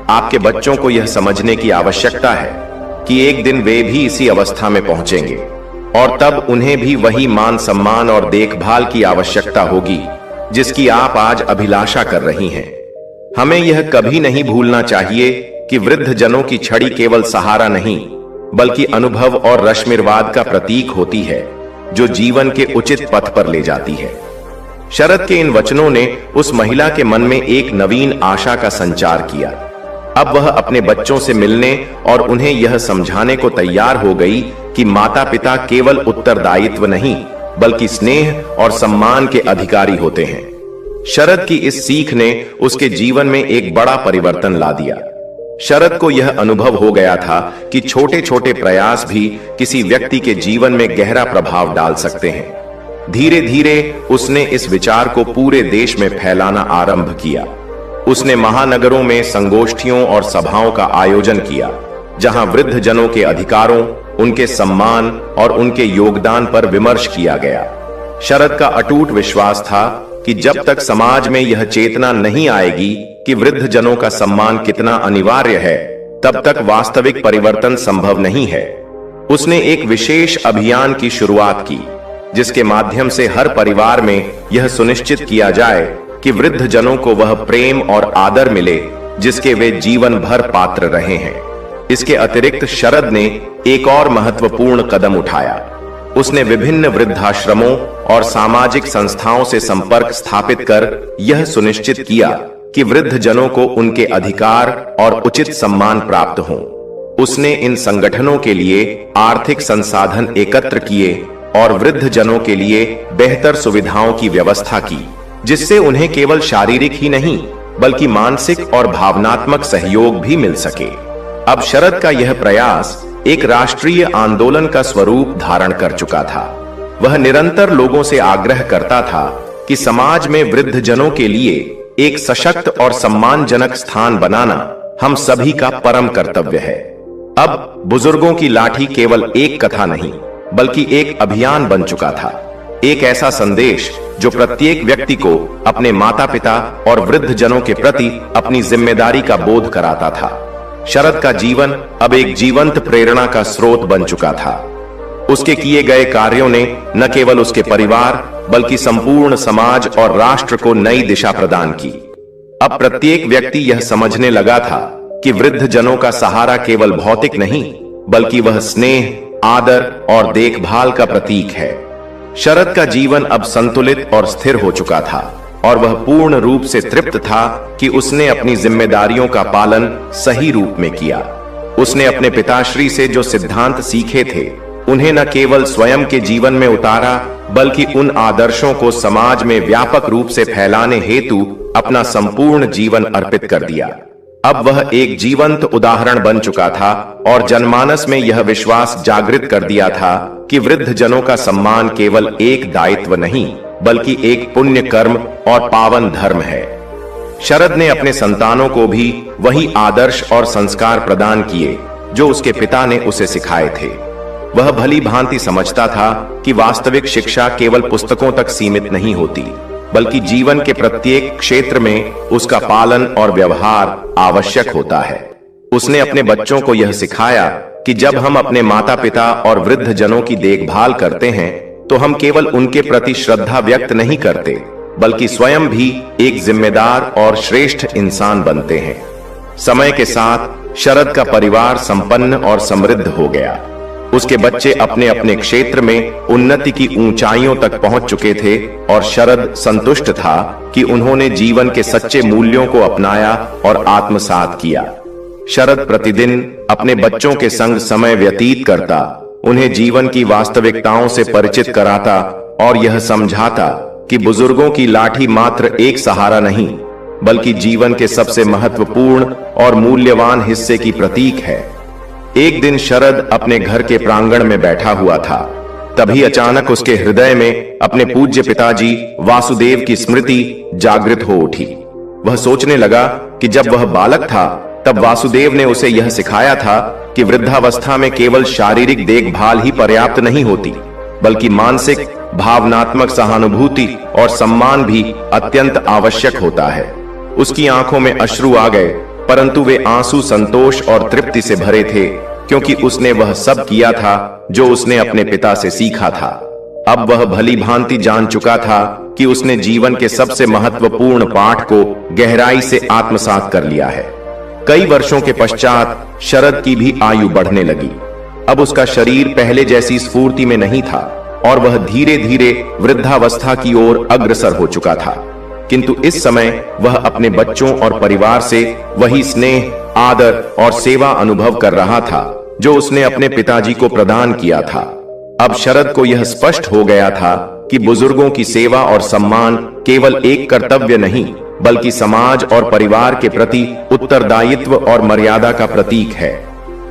आपके बच्चों को यह समझने की आवश्यकता है कि एक दिन वे भी इसी अवस्था में पहुंचेंगे और तब उन्हें भी वही मान सम्मान और देखभाल की आवश्यकता होगी जिसकी आप आज अभिलाषा कर रही हैं। हमें यह कभी नहीं भूलना चाहिए कि वृद्ध जनों की छड़ी केवल सहारा नहीं, बल्कि अनुभव और रश्मिर्वाद का प्रतीक होती है, जो जीवन के उचित पथ पर ले जाती है। शरद के इन वचनों ने उस महिला के मन में एक नवीन आशा का संचार किया। अब वह अपने बच्चों से मिलने और उन्हें यह समझाने को तैयार हो गई कि माता पिता केवल उत्तरदायित्व नहीं, बल्कि स्नेह और सम्मान के अधिकारी होते हैं। शरद की इस सीख ने उसके जीवन में एक बड़ा परिवर्तन ला दिया। शरद को यह अनुभव हो गया था कि छोटे छोटे प्रयास भी किसी व्यक्ति के जीवन में गहरा प्रभाव डाल सकते हैं। धीरे धीरे उसने इस विचार को पूरे देश में फैलाना आरंभ किया। उसने महानगरों में संगोष्ठियों और सभाओं का आयोजन किया, जहां वृद्ध जनों के अधिकारों, उनके सम्मान और उनके योगदान पर विमर्श किया गया। शरद का अटूट विश्वास था कि जब तक समाज में यह चेतना नहीं आएगी कि वृद्ध जनों का सम्मान कितना अनिवार्य है, तब तक वास्तविक परिवर्तन संभव नहीं है। उसने एक विशेष अभियान की शुरुआत की, जिसके माध्यम से हर परिवार में यह सुनिश्चित किया जाए कि वृद्ध जनों को वह प्रेम और आदर मिले जिसके वे जीवन भर पात्र रहे हैं। इसके अतिरिक्त शरद ने एक और महत्वपूर्ण कदम उठाया। उसने विभिन्न वृद्धाश्रमों और सामाजिक संस्थाओं से संपर्क स्थापित कर यह सुनिश्चित किया कि वृद्ध जनों को उनके अधिकार और उचित सम्मान प्राप्त हों। उसने इन संगठनों के लिए आर्थिक संसाधन एकत्र किए और वृद्ध जनों के लिए बेहतर सुविधाओं की व्यवस्था की, जिससे उन्हें केवल शारीरिक ही नहीं, बल्कि मानसिक और भावनात्मक सहयोग भी मिल सके। अब शरद का यह प्रयास एक राष्ट्रीय आंदोलन का स्वरूप धारण कर चुका था। वह निरंतर लोगों से आग्रह करता था कि समाज में वृद्ध जनों के लिए एक सशक्त और सम्मानजनक स्थान बनाना हम सभी का परम कर्तव्य है। अब बुजुर्गों की लाठी केवल एक कथा नहीं, बल्कि एक अभियान बन चुका था। एक ऐसा संदेश जो प्रत्येक व्यक्ति को अपने माता पिता और वृद्ध जनों के प्रति अपनी जिम्मेदारी का बोध कराता था। शरद का जीवन अब एक जीवंत प्रेरणा का स्रोत बन चुका था। उसके किए गए कार्यों ने न केवल उसके परिवार बल्कि संपूर्ण समाज और राष्ट्र को नई दिशा प्रदान की। अब प्रत्येक व्यक्ति यह समझने लगा था कि वृद्ध जनों का सहारा केवल भौतिक नहीं, बल्कि वह स्नेह, आदर और देखभाल का प्रतीक है। शरद का जीवन अब संतुलित और स्थिर हो चुका था और वह पूर्ण रूप से तृप्त था कि उसने अपनी जिम्मेदारियों का पालन सही रूप में किया। उसने अपने पिताश्री से जो सिद्धांत सीखे थे उन्हें न केवल स्वयं के जीवन में उतारा, बल्कि उन आदर्शों को समाज में व्यापक रूप से फैलाने हेतु अपना संपूर्ण जीवन अर्पित कर दिया। अब वह एक जीवंत उदाहरण बन चुका था और जनमानस में यह विश्वास जागृत कर दिया था कि वृद्ध जनों का सम्मान केवल एक दायित्व नहीं, बल्कि एक पुण्य कर्म और पावन धर्म है। शरद ने अपने संतानों को भी वही आदर्श और संस्कार प्रदान किए जो उसके पिता ने उसे सिखाए थे। वह भली भांति समझता था कि वास्तविक शिक्षा केवल पुस्तकों तक सीमित नहीं होती, बल्कि जीवन के प्रत्येक क्षेत्र में उसका पालन और व्यवहार आवश्यक होता है। उसने अपने बच्चों को यह सिखाया कि जब हम अपने माता पिता और वृद्ध जनों की देखभाल करते हैं तो हम केवल उनके प्रति श्रद्धा व्यक्त नहीं करते, बल्कि स्वयं भी एक जिम्मेदार और श्रेष्ठ इंसान बनते हैं। समय के साथ शरद का परिवार संपन्न और समृद्ध हो गया। उसके बच्चे अपने अपने क्षेत्र में उन्नति की ऊंचाइयों तक पहुंच चुके थे और शरद संतुष्ट था कि उन्होंने जीवन के सच्चे मूल्यों को अपनाया और आत्मसात किया। शरद प्रतिदिन अपने बच्चों के संग समय व्यतीत करता, उन्हें जीवन की वास्तविकताओं से परिचित कराता और यह समझाता कि बुजुर्गों की लाठी मात्र एक सहारा नहीं, बल्कि जीवन के सबसे महत्वपूर्ण और मूल्यवान हिस्से की प्रतीक है। एक दिन शरद अपने घर के प्रांगण में बैठा हुआ था। तभी अचानक उसके हृदय में अपने पूज्य पिताजी वासुदेव की स्मृति जागृत हो उठी। वह सोचने लगा कि जब वह बालक था तब वासुदेव ने उसे यह सिखाया था कि वृद्धावस्था में केवल शारीरिक देखभाल ही पर्याप्त नहीं होती, बल्कि मानसिक, भावनात्मक सहानुभूति और सम्मान भी अत्यंत आवश्यक होता है। उसकी आंखों में अश्रु आ गए, परंतु वे आंसू संतोष और तृप्ति से भरे थे, क्योंकि उसने वह सब किया था जो उसने अपने पिता से सीखा था। अब वह भली भांति जान चुका था कि उसने जीवन के सबसे महत्वपूर्ण पाठ को गहराई से आत्मसात कर लिया है। कई वर्षों के पश्चात शरद की भी आयु बढ़ने लगी। अब उसका शरीर पहले जैसी स्फूर्ति में नहीं था और वह धीरे धीरे वृद्धावस्था की ओर अग्रसर हो चुका था। किंतु इस समय वह अपने बच्चों और परिवार से वही स्नेह, आदर और सेवा अनुभव कर रहा था जो उसने अपने पिताजी को प्रदान किया था। अब शरद को यह स्पष्ट हो गया था कि बुजुर्गों की सेवा और सम्मान केवल एक कर्तव्य नहीं, बल्कि समाज और परिवार के प्रति उत्तरदायित्व और मर्यादा का प्रतीक है।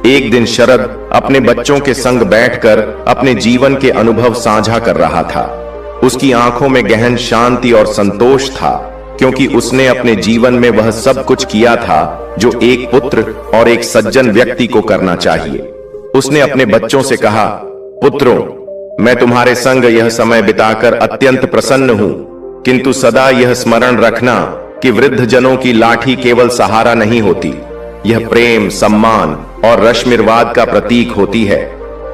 एक दिन शरद अपने बच्चों के संग बैठकर अपने जीवन के अनुभव साझा कर रहा था। उसकी आंखों में गहन शांति और संतोष था, क्योंकि उसने अपने जीवन में वह सब कुछ किया था जो एक पुत्र और एक सज्जन व्यक्ति को करना चाहिए। उसने अपने बच्चों से कहा, पुत्रों, मैं तुम्हारे संग यह समय बिताकर अत्यंत प्रसन्न हूं, किंतु सदा यह स्मरण रखना कि वृद्ध जनों की लाठी केवल सहारा नहीं होती, यह प्रेम, सम्मान और रश्मिर्वाद का प्रतीक होती है।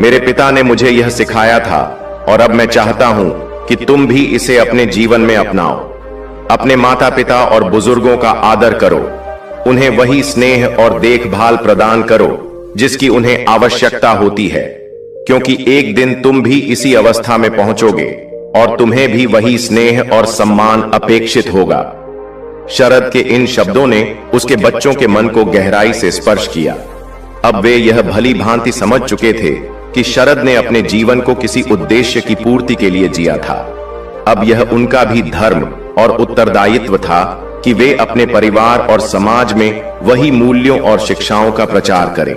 मेरे पिता ने मुझे यह सिखाया था और अब मैं चाहता हूं कि तुम भी इसे अपने जीवन में अपनाओ। अपने माता पिता और बुजुर्गों का आदर करो, उन्हें वही स्नेह और देखभाल प्रदान करो जिसकी उन्हें आवश्यकता होती है, क्योंकि एक दिन तुम भी इसी अवस्था में पहुंचोगे और तुम्हें भी वही स्नेह और सम्मान अपेक्षित होगा। शरद के इन शब्दों ने उसके बच्चों के मन को गहराई से स्पर्श किया। अब वे यह भली भांति समझ चुके थे कि शरद ने अपने जीवन को किसी उद्देश्य की पूर्ति के लिए जिया था। अब यह उनका भी धर्म और उत्तरदायित्व था कि वे अपने परिवार और समाज में वही मूल्यों और शिक्षाओं का प्रचार करें।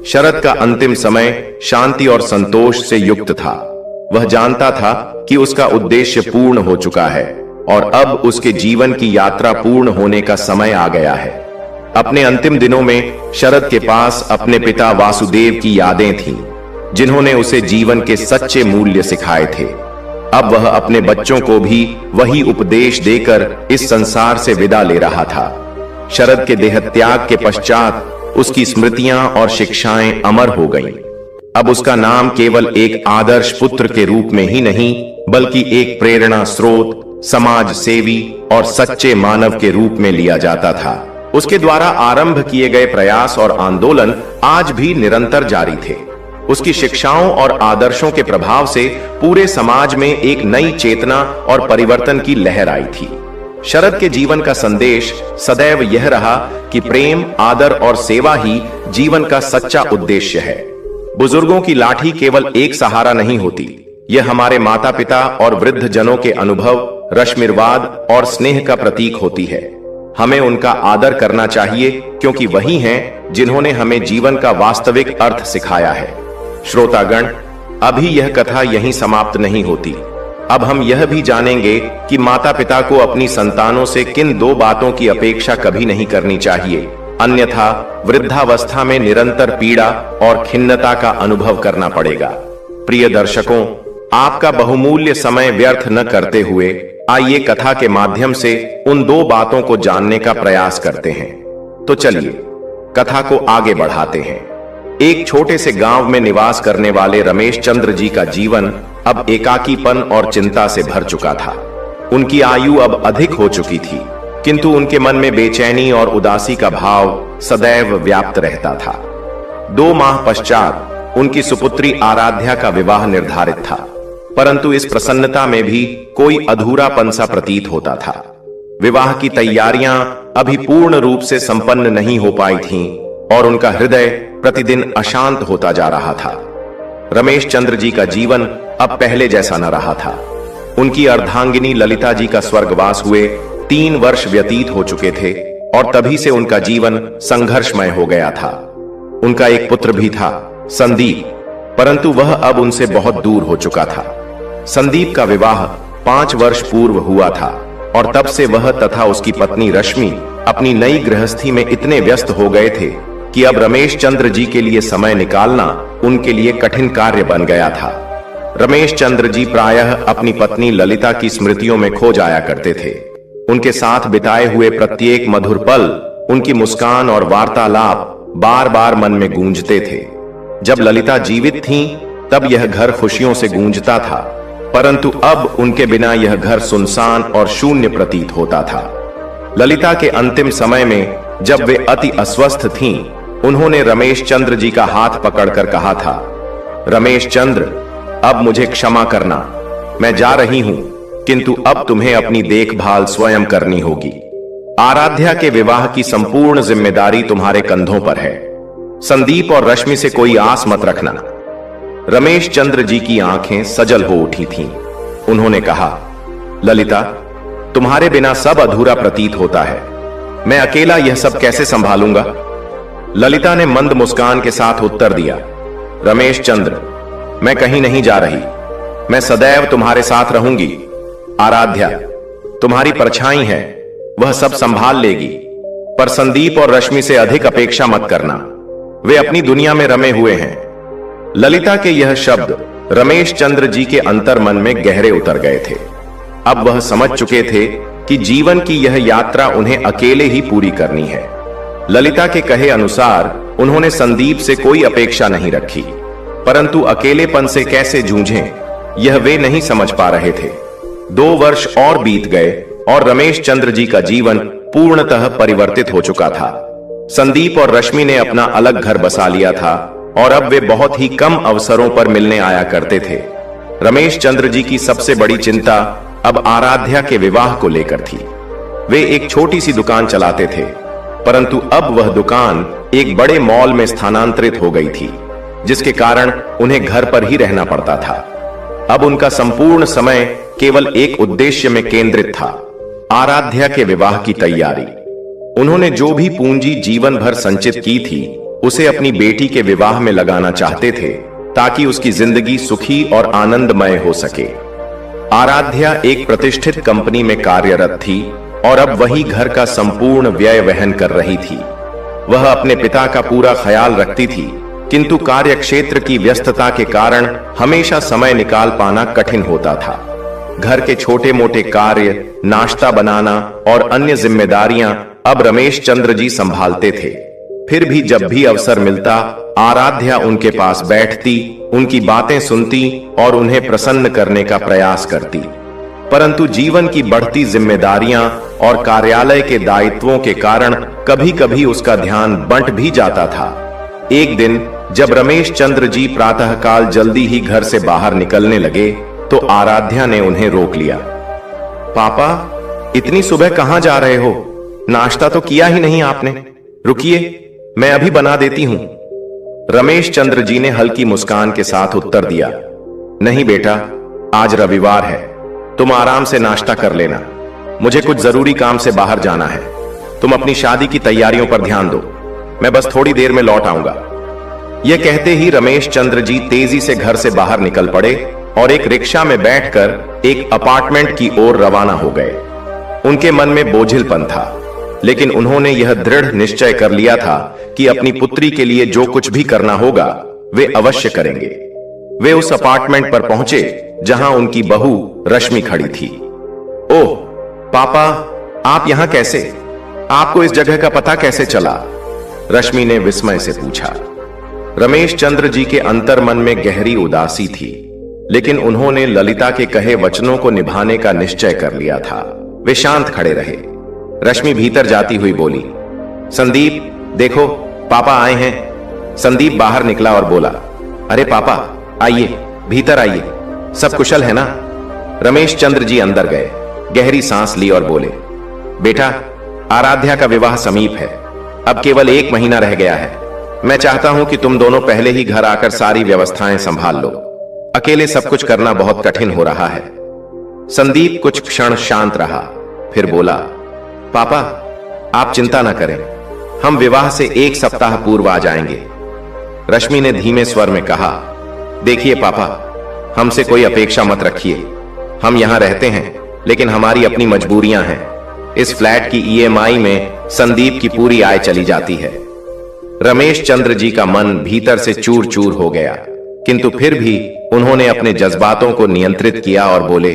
शरद का अंतिम समय शांति और संतोष से युक्त था। वह जानता था कि उसका उद्देश्य पूर्ण हो चुका है और अब उसके जीवन की यात्रा पूर्ण होने का समय आ गया है। अपने अंतिम दिनों में शरद के पास अपने पिता वासुदेव की यादें थीं, जिन्होंने उसे जीवन के सच्चे मूल्य सिखाए थे। अब वह अपने बच्चों को भी वही उपदेश देकर इस संसार से विदा ले रहा था। शरद के देह त्याग के पश्चात उसकी स्मृतियां और शिक्षाएं अमर हो गईं। अब उसका नाम केवल एक आदर्श पुत्र के रूप में ही नहीं, बल्कि एक प्रेरणा स्रोत, समाज सेवी और सच्चे मानव के रूप में लिया जाता था। उसके द्वारा आरंभ किए गए प्रयास और आंदोलन आज भी निरंतर जारी थे। उसकी शिक्षाओं और आदर्शों के प्रभाव से पूरे समाज में एक नई चेतना और परिवर्तन की लहर आई थी। शरद के जीवन का संदेश सदैव यह रहा कि प्रेम, आदर और सेवा ही जीवन का सच्चा उद्देश्य है। बुजुर्गों की लाठी केवल एक सहारा नहीं होती, यह हमारे माता पिता और वृद्ध जनों के अनुभव, रश्मिर्वाद और स्नेह का प्रतीक होती है। हमें उनका आदर करना चाहिए, क्योंकि वही हैं जिन्होंने हमें जीवन का वास्तविक अर्थ सिखाया है। श्रोतागण, अभी यह कथा यहीं समाप्त नहीं होती। अब हम यह भी जानेंगे कि माता पिता को अपनी संतानों से किन दो बातों की अपेक्षा कभी नहीं करनी चाहिए, अन्यथा वृद्धावस्था में निरंतर पीड़ा और खिन्नता का अनुभव करना पड़ेगा। प्रिय दर्शकों, आपका बहुमूल्य समय व्यर्थ न करते हुए आइए कथा के माध्यम से उन दो बातों को जानने का प्रयास करते हैं। तो चलिए कथा को आगे बढ़ाते हैं। एक छोटे से गांव में निवास करने वाले रमेश चंद्र जी का जीवन अब एकाकीपन और चिंता से भर चुका था। उनकी आयु अब अधिक हो चुकी थी, किंतु उनके मन में बेचैनी और उदासी का भाव सदैव व्याप्त रहता था। 2 माह पश्चात उनकी सुपुत्री आराध्या का विवाह निर्धारित था, परंतु इस प्रसन्नता में भी कोई अधूरापन सा प्रतीत होता था। विवाह की तैयारियां अभी पूर्ण रूप से संपन्न नहीं हो पाई थीं और उनका हृदय प्रतिदिन अशांत होता जा रहा था। रमेश चंद्र जी का जीवन अब पहले जैसा न रहा था। उनकी अर्धांगिनी ललिता जी का स्वर्गवास हुए 3 वर्ष व्यतीत हो चुके थे और तभी से उनका जीवन संघर्षमय हो गया था। उनका एक पुत्र भी था, संदीप, परंतु वह अब उनसे बहुत दूर हो चुका था। संदीप का विवाह 5 वर्ष पूर्व हुआ था और तब से वह तथा उसकी पत्नी रश्मि अपनी नई गृहस्थी में इतने व्यस्त हो गए थे कि अब रमेश चंद्र जी के लिए समय निकालना उनके लिए कठिन कार्य बन गया था। रमेश चंद्र जी प्रायः अपनी पत्नी ललिता की स्मृतियों में खो जाया करते थे। उनके साथ बिताए हुए प्रत्येक मधुर पल, उनकी मुस्कान और वार्तालाप बार बार मन में गूंजते थे। जब ललिता जीवित थीं, तब यह घर खुशियों से गूंजता था, परंतु अब उनके बिना यह घर सुनसान और शून्य प्रतीत होता था। ललिता के अंतिम समय में जब वे अति अस्वस्थ थीं, उन्होंने रमेश चंद्र जी का हाथ पकड़कर कहा था, रमेश चंद्र, अब मुझे क्षमा करना, मैं जा रही हूं, किंतु अब तुम्हें अपनी देखभाल स्वयं करनी होगी। आराध्या के विवाह की संपूर्ण जिम्मेदारी तुम्हारे कंधों पर है। संदीप और रश्मि से कोई आस मत रखना। रमेश चंद्र जी की आंखें सजल हो उठी थीं। उन्होंने कहा, ललिता, तुम्हारे बिना सब अधूरा प्रतीत होता है। मैं अकेला यह सब कैसे संभालूंगा? ललिता ने मंद मुस्कान के साथ उत्तर दिया, रमेश चंद्र, मैं कहीं नहीं जा रही, मैं सदैव तुम्हारे साथ रहूंगी। आराध्या तुम्हारी परछाई है, वह सब संभाल लेगी, पर संदीप और रश्मि से अधिक अपेक्षा मत करना, वे अपनी दुनिया में रमे हुए हैं। ललिता के यह शब्द रमेश चंद्र जी के अंतर मन में गहरे उतर गए थे। अब वह समझ चुके थे कि जीवन की यह यात्रा उन्हें अकेले ही पूरी करनी है। ललिता के कहे अनुसार उन्होंने संदीप से कोई अपेक्षा नहीं रखी, परंतु अकेलेपन से कैसे जूझें, यह वे नहीं समझ पा रहे थे। 2 वर्ष और बीत गए और रमेश चंद्र जी का जीवन पूर्णतः परिवर्तित हो चुका था। संदीप और रश्मि ने अपना अलग घर बसा लिया था और अब वे बहुत ही कम अवसरों पर मिलने आया करते थे। रमेश चंद्र जी की सबसे बड़ी चिंता अब आराध्या के विवाह को लेकर थी। वे एक छोटी सी दुकान चलाते थे, परंतु अब वह दुकान एक बड़े मॉल में स्थानांतरित हो गई थी, जिसके कारण उन्हें घर पर ही रहना पड़ता था। अब उनका संपूर्ण समय केवल एक उद्देश्य में केंद्रित था, आराध्या के विवाह की तैयारी। उन्होंने जो भी पूंजी जीवन भर संचित की थी, उसे अपनी बेटी के विवाह में लगाना चाहते थे, ताकि उसकी जिंदगी सुखी और आनंदमय हो सके। आराध्या एक प्रतिष्ठित कंपनी में कार्यरत थी और अब वही घर का संपूर्ण व्यय वहन कर रही थी। वह अपने पिता का पूरा ख्याल रखती थी, किंतु कार्य क्षेत्र की व्यस्तता के कारण हमेशा समय निकाल पाना कठिन होता था। घर के छोटे मोटे कार्य, नाश्ता बनाना और अन्य जिम्मेदारियां अब रमेश चंद्र जी संभालते थे। फिर भी जब भी अवसर मिलता, आराध्या उनके पास बैठती, उनकी बातें सुनती और उन्हें प्रसन्न करने का प्रयास करती। परंतु जीवन की बढ़ती जिम्मेदारियां और कार्यालय के दायित्वों के कारण कभी कभी उसका ध्यान बंट भी जाता था। एक दिन जब रमेश चंद्र जी प्रातःकाल जल्दी ही घर से बाहर निकलने लगे तो आराध्या ने उन्हें रोक लिया। पापा, इतनी सुबह कहां जा रहे हो? नाश्ता तो किया ही नहीं आपने। रुकिए, मैं अभी बना देती हूं। रमेश चंद्र जी ने हल्की मुस्कान के साथ उत्तर दिया। नहीं बेटा, आज रविवार है, तुम आराम से नाश्ता कर लेना। मुझे कुछ जरूरी काम से बाहर जाना है। तुम अपनी शादी की तैयारियों पर ध्यान दो, मैं बस थोड़ी देर में लौट आऊंगा। यह कहते ही रमेश चंद्र जी तेजी से घर से बाहर निकल पड़े और एक रिक्शा में बैठकर एक अपार्टमेंट की ओर रवाना हो गए। उनके मन में बोझिलपन था, लेकिन उन्होंने यह दृढ़ निश्चय कर लिया था कि अपनी पुत्री के लिए जो कुछ भी करना होगा वे अवश्य करेंगे। वे उस अपार्टमेंट पर पहुंचे जहां उनकी बहू रश्मि खड़ी थी। ओह पापा, आप यहां कैसे? आपको इस जगह का पता कैसे चला? रश्मि ने विस्मय से पूछा। रमेश चंद्र जी के अंतर्मन में गहरी उदासी थी, लेकिन उन्होंने ललिता के कहे वचनों को निभाने का निश्चय कर लिया था। वे शांत खड़े रहे। रश्मि भीतर जाती हुई बोली, संदीप देखो, पापा आए हैं। संदीप बाहर निकला और बोला, अरे पापा आइए, भीतर आइए, सब कुशल है ना? रमेश चंद्र जी अंदर गए, गहरी सांस ली और बोले, बेटा, आराध्या का विवाह समीप है, अब केवल 1 महीना रह गया है। मैं चाहता हूं कि तुम दोनों पहले ही घर आकर सारी व्यवस्थाएं संभाल लो। अकेले सब कुछ करना बहुत कठिन हो रहा है। संदीप कुछ क्षण शांत रहा, फिर बोला, पापा आप चिंता न करें, हम विवाह से 1 सप्ताह पूर्व आ जाएंगे। रश्मि ने धीमे स्वर में कहा, देखिए पापा, हमसे कोई अपेक्षा मत रखिए। हम यहां रहते हैं, लेकिन हमारी अपनी मजबूरियां हैं। इस फ्लैट की EMI में संदीप की पूरी आय चली जाती है। रमेश चंद्र जी का मन भीतर से चूर चूर हो गया, किंतु फिर भी उन्होंने अपने जज्बातों को नियंत्रित किया और बोले,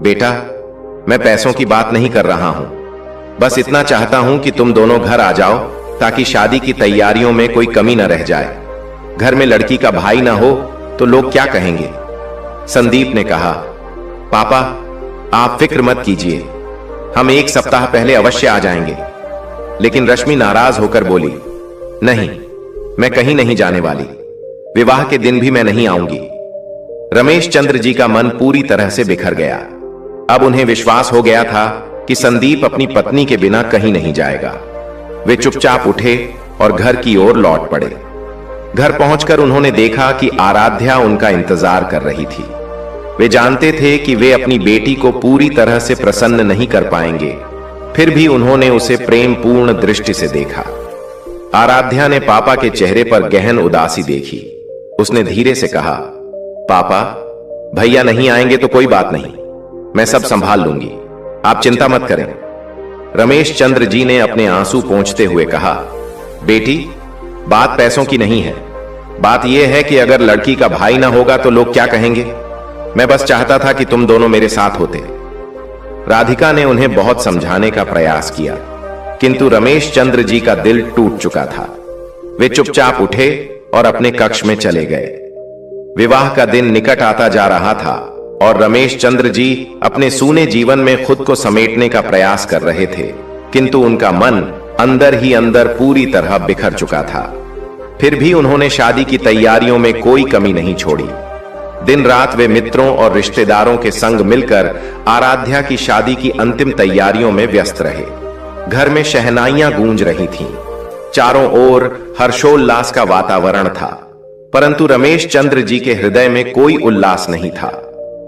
बेटा, मैं पैसों की बात नहीं कर रहा हूं, बस इतना चाहता हूं कि तुम दोनों घर आ जाओ ताकि शादी की तैयारियों में कोई कमी न रह जाए। घर में लड़की का भाई ना हो तो लोग क्या कहेंगे? संदीप ने कहा, पापा आप फिक्र मत कीजिए, हम 1 सप्ताह पहले अवश्य आ जाएंगे। लेकिन रश्मि नाराज होकर बोली, नहीं, मैं कहीं नहीं जाने वाली, विवाह के दिन भी मैं नहीं आऊंगी। रमेश चंद्र जी का मन पूरी तरह से बिखर गया। अब उन्हें विश्वास हो गया था कि संदीप अपनी पत्नी के बिना कहीं नहीं जाएगा। वे चुपचाप उठे और घर की ओर लौट पड़े। घर पहुंचकर उन्होंने देखा कि आराध्या उनका इंतजार कर रही थी। वे जानते थे कि वे अपनी बेटी को पूरी तरह से प्रसन्न नहीं कर पाएंगे, फिर भी उन्होंने उसे प्रेमपूर्ण दृष्टि से देखा। आराध्या ने पापा के चेहरे पर गहन उदासी देखी। उसने धीरे से कहा, पापा, भैया नहीं आएंगे तो कोई बात नहीं, मैं सब संभाल लूंगी, आप चिंता मत करें। रमेश चंद्र जी ने अपने आंसू पोंछते हुए कहा, बेटी, बात पैसों की नहीं है, बात यह है कि अगर लड़की का भाई ना होगा तो लोग क्या कहेंगे। मैं बस चाहता था कि तुम दोनों मेरे साथ होते। राधिका ने उन्हें बहुत समझाने का प्रयास किया, किंतु रमेश चंद्र जी का दिल टूट चुका था। वे चुपचाप उठे और अपने कक्ष में चले गए। विवाह का दिन निकट आता जा रहा था और रमेश चंद्र जी अपने सूने जीवन में खुद को समेटने का प्रयास कर रहे थे, किंतु उनका मन अंदर ही अंदर पूरी तरह बिखर चुका था। फिर भी उन्होंने शादी की तैयारियों में कोई कमी नहीं छोड़ी। दिन रात वे मित्रों और रिश्तेदारों के संग मिलकर आराध्या की शादी की अंतिम तैयारियों में व्यस्त रहे। घर में शहनाइयां गूंज रही थीं। चारों ओर हर्षोल्लास का वातावरण था, परंतु रमेश चंद्र जी के हृदय में कोई उल्लास नहीं था।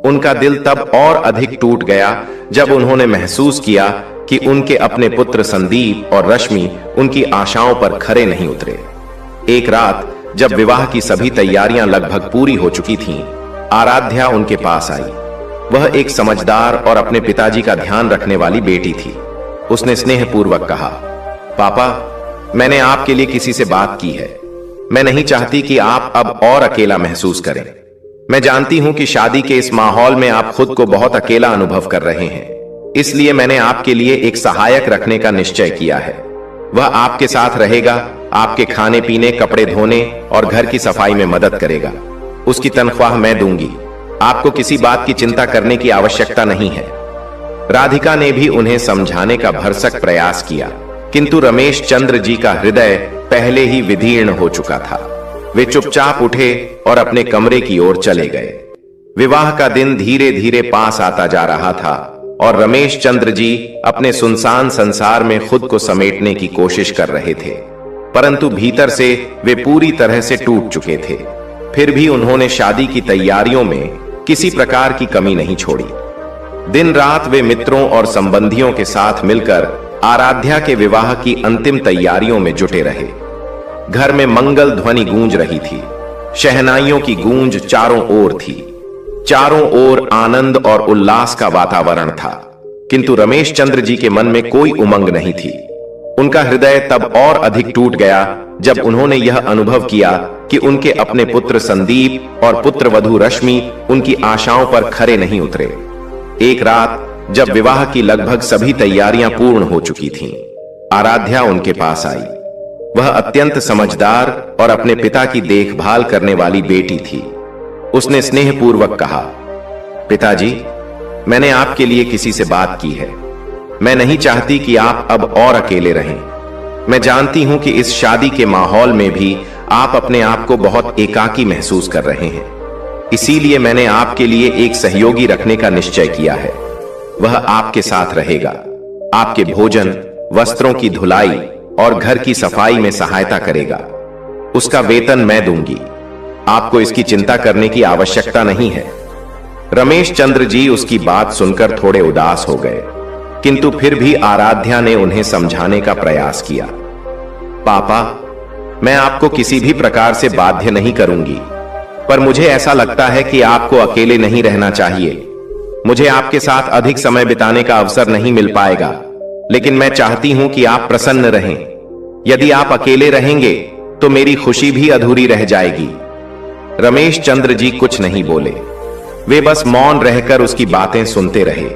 उनका दिल तब और अधिक टूट गया जब उन्होंने महसूस किया कि उनके अपने पुत्र संदीप और रश्मि उनकी आशाओं पर खरे नहीं उतरे। एक रात जब विवाह की सभी तैयारियां लगभग पूरी हो चुकी थीं, आराध्या उनके पास आई। वह एक समझदार और अपने पिताजी का ध्यान रखने वाली बेटी थी। उसने स्नेहपूर्वक कहा, पापा, मैंने आपके लिए किसी से बात की है। मैं नहीं चाहती कि आप अब और अकेला महसूस करें। मैं जानती हूं कि शादी के इस माहौल में आप खुद को बहुत अकेला अनुभव कर रहे हैं। इसलिए मैंने आपके लिए एक सहायक रखने का निश्चय किया है। वह आपके साथ रहेगा, आपके खाने पीने, कपड़े धोने और घर की सफाई में मदद करेगा। उसकी तनख्वाह मैं दूंगी। आपको किसी बात की चिंता करने की आवश्यकता नहीं है। राधिका ने भी उन्हें समझाने का भरसक प्रयास किया, किंतु रमेश चंद्र जी का हृदय पहले ही विदीर्ण हो चुका था। वे चुपचाप उठे और अपने कमरे की ओर चले गए। विवाह का दिन धीरे धीरे पास आता जा रहा था और रमेश चंद्र जी अपने सुनसान संसार में खुद को समेटने की कोशिश कर रहे थे, परंतु भीतर से वे पूरी तरह से टूट चुके थे। फिर भी उन्होंने शादी की तैयारियों में किसी प्रकार की कमी नहीं छोड़ी। दिन रात वे मित्रों और संबंधियों के साथ मिलकर आराध्या के विवाह की अंतिम तैयारियों में जुटे रहे। घर में मंगल ध्वनि गूंज रही थी। शहनाइयों की गूंज चारों ओर थी। चारों ओर आनंद और उल्लास का वातावरण था, किंतु रमेश चंद्र जी के मन में कोई उमंग नहीं थी। उनका हृदय तब और अधिक टूट गया जब उन्होंने यह अनुभव किया कि उनके अपने पुत्र संदीप और पुत्र वधू रश्मि उनकी आशाओं पर खरे नहीं उतरे। एक रात जब विवाह की लगभग सभी तैयारियां पूर्ण हो चुकी थीं, आराध्या उनके पास आई। वह अत्यंत समझदार और अपने पिता की देखभाल करने वाली बेटी थी। उसने स्नेहपूर्वक कहा, पिताजी, मैंने आपके लिए किसी से बात की है। मैं नहीं चाहती कि आप अब और अकेले रहें। मैं जानती हूं कि इस शादी के माहौल में भी आप अपने आप को बहुत एकाकी महसूस कर रहे हैं। इसीलिए मैंने आपके लिए एक सहयोगी रखने का निश्चय किया है। वह आपके साथ रहेगा, आपके भोजन, वस्त्रों की धुलाई और घर की सफाई में सहायता करेगा। उसका वेतन मैं दूंगी। आपको इसकी चिंता करने की आवश्यकता नहीं है। रमेश चंद्र जी उसकी बात सुनकर थोड़े उदास हो गए, किंतु फिर भी आराध्या ने उन्हें समझाने का प्रयास किया। पापा, मैं आपको किसी भी प्रकार से बाध्य नहीं करूंगी, पर मुझे ऐसा लगता है कि आपको अकेले नहीं रहना चाहिए। मुझे आपके साथ अधिक समय बिताने का अवसर नहीं मिल पाएगा, लेकिन मैं चाहती हूं कि आप प्रसन्न रहें। यदि आप अकेले रहेंगे तो मेरी खुशी भी अधूरी रह जाएगी। रमेश चंद्र जी कुछ नहीं बोले। वे बस मौन रहकर उसकी बातें सुनते रहे।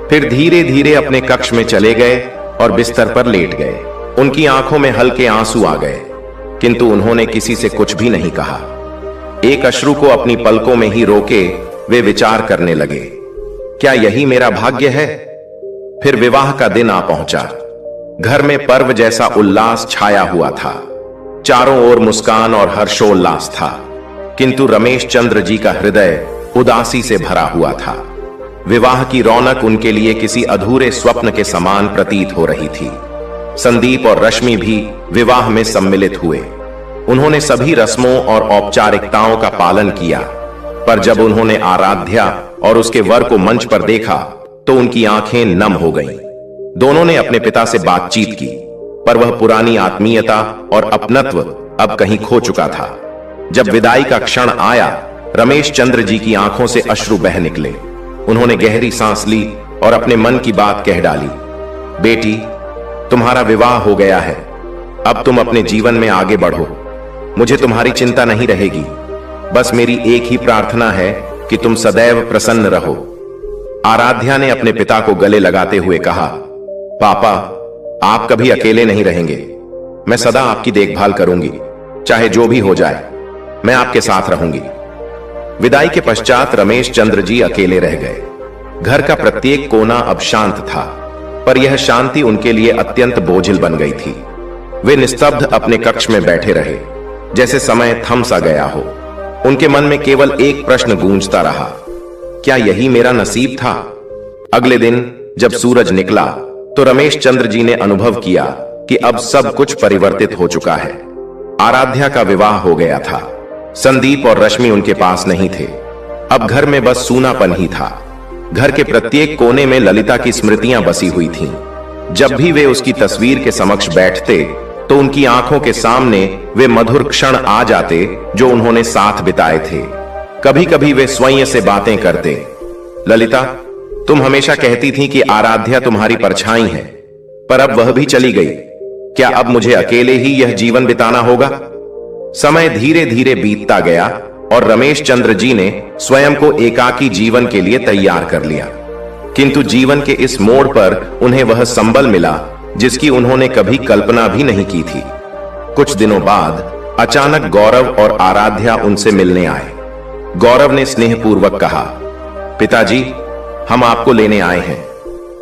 फिर धीरे धीरे अपने कक्ष में चले गए और बिस्तर पर लेट गए। उनकी आंखों में हल्के आंसू आ गए, किंतु उन्होंने किसी से कुछ भी नहीं कहा। एक अश्रु को अपनी पलकों में ही रोके वे विचार करने लगे, क्या यही मेरा भाग्य है? फिर विवाह का दिन आ पहुंचा। घर में पर्व जैसा उल्लास छाया हुआ था। चारों ओर मुस्कान और हर्षोल्लास था, किंतु रमेश चंद्र जी का हृदय उदासी से भरा हुआ था। विवाह की रौनक उनके लिए किसी अधूरे स्वप्न के समान प्रतीत हो रही थी। संदीप और रश्मि भी विवाह में सम्मिलित हुए। उन्होंने सभी रस्मों और औपचारिकताओं का पालन किया, पर जब उन्होंने आराध्या और उसके वर को मंच पर देखा तो उनकी आंखें नम हो गईं। दोनों ने अपने पिता से बातचीत की, पर वह पुरानी आत्मीयता और अपनत्व अब कहीं खो चुका था। जब विदाई का क्षण आया, रमेश चंद्र जी की आंखों से अश्रु बह निकले। उन्होंने गहरी सांस ली और अपने मन की बात कह डाली। बेटी, तुम्हारा विवाह हो गया है। अब तुम अपने जीवन में आगे बढ़ो। मुझे तुम्हारी चिंता नहीं रहेगी। बस मेरी एक ही प्रार्थना है कि तुम सदैव प्रसन्न रहो। आराध्या ने अपने पिता को गले लगाते हुए कहा, पापा, आप कभी अकेले नहीं रहेंगे। मैं सदा आपकी देखभाल करूंगी, चाहे जो भी हो जाए। मैं आपके साथ रहूंगी। विदाई के पश्चात रमेश चंद्र जी अकेले रह गए। घर का प्रत्येक कोना अब शांत था, पर यह शांति उनके लिए अत्यंत बोझिल बन गई थी। वे निस्तब्ध अपने कक्ष में बैठे रहे, जैसे समय थम सा गया हो। उनके मन में केवल एक प्रश्न गूंजता रहा, क्या यही मेरा नसीब था? अगले दिन जब सूरज निकला तो रमेश चंद्र जी ने अनुभव किया कि अब सब कुछ परिवर्तित हो चुका है। आराध्या का विवाह हो गया था। संदीप और रश्मि उनके पास नहीं थे। अब घर में बस सूनापन ही था। घर के प्रत्येक कोने में ललिता की स्मृतियां बसी हुई थीं। जब भी वे उसकी तस्वीर के समक्ष बैठते तो उनकी आंखों के सामने वे मधुर क्षण आ जाते जो उन्होंने साथ बिताए थे। कभी कभी वे स्वयं से बातें करते, ललिता, तुम हमेशा कहती थी कि आराध्या तुम्हारी परछाई है, पर अब वह भी चली गई। क्या अब मुझे अकेले ही यह जीवन बिताना होगा? समय धीरे धीरे बीतता गया और रमेश चंद्र जी ने स्वयं को एकाकी जीवन के लिए तैयार कर लिया। किंतु जीवन के इस मोड़ पर उन्हें वह संबल मिला जिसकी उन्होंने कभी कल्पना भी नहीं की थी। कुछ दिनों बाद अचानक गौरव और आराध्या उनसे मिलने आए। गौरव ने स्नेहपूर्वक कहा, पिताजी, हम आपको लेने आए हैं।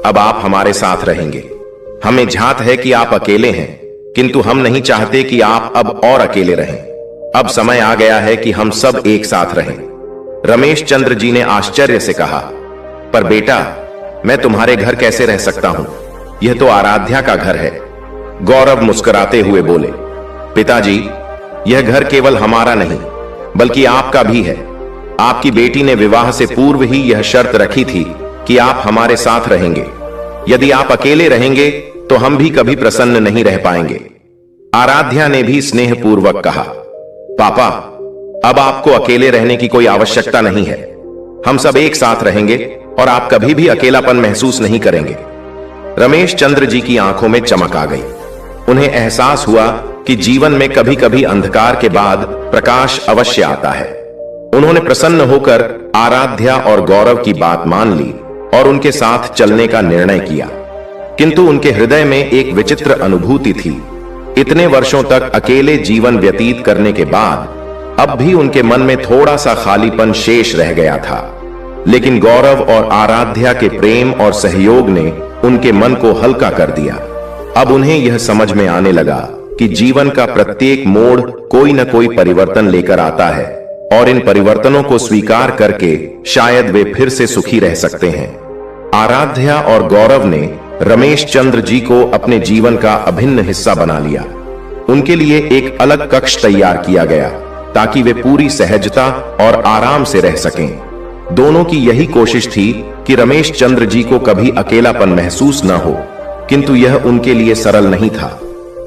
अब आप हमारे साथ रहेंगे। हमें झात है कि आप अकेले हैं, किंतु हम नहीं चाहते कि आप अब और अकेले रहें। अब समय आ गया है कि हम सब एक साथ रहें। रमेश चंद्र जी ने आश्चर्य से कहा, पर बेटा, मैं तुम्हारे घर कैसे रह सकता हूं? यह तो आराध्या का घर है। गौरव मुस्कुराते हुए बोले, पिताजी, यह घर केवल हमारा नहीं बल्कि आपका भी है। आपकी बेटी ने विवाह से पूर्व ही यह शर्त रखी थी कि आप हमारे साथ रहेंगे। यदि आप अकेले रहेंगे तो हम भी कभी प्रसन्न नहीं रह पाएंगे। आराध्या ने भी स्नेहपूर्वक कहा, पापा, अब आपको अकेले रहने की कोई आवश्यकता नहीं है। हम सब एक साथ रहेंगे और आप कभी भी अकेलापन महसूस नहीं करेंगे। रमेश चंद्र जी की आंखों में चमक आ गई। उन्हें एहसास हुआ कि जीवन में कभी कभी अंधकार के बाद प्रकाश अवश्य आता है। उन्होंने प्रसन्न होकर आराध्या और गौरव की बात मान ली और उनके साथ चलने का निर्णय किया। किंतु उनके हृदय में एक विचित्र अनुभूति थी। इतने वर्षों तक अकेले जीवन व्यतीत करने के बाद अब भी उनके मन में थोड़ा सा खालीपन शेष रह गया था। लेकिन गौरव और आराध्या के प्रेम और सहयोग ने उनके मन को हल्का कर दिया। अब उन्हें यह समझ में आने लगा कि जीवन का प्रत्येक मोड़ कोई न कोई परिवर्तन लेकर आता है और इन परिवर्तनों को स्वीकार करके शायद वे फिर से सुखी रह सकते हैं। आराध्या और गौरव ने रमेश चंद्र जी को अपने जीवन का अभिन्न हिस्सा बना लिया। उनके लिए एक अलग कक्ष तैयार किया गया ताकि वे पूरी सहजता और आराम से रह सकें। दोनों की यही कोशिश थी कि रमेश चंद्र जी को कभी अकेलापन महसूस न हो, किंतु यह उनके लिए सरल नहीं था।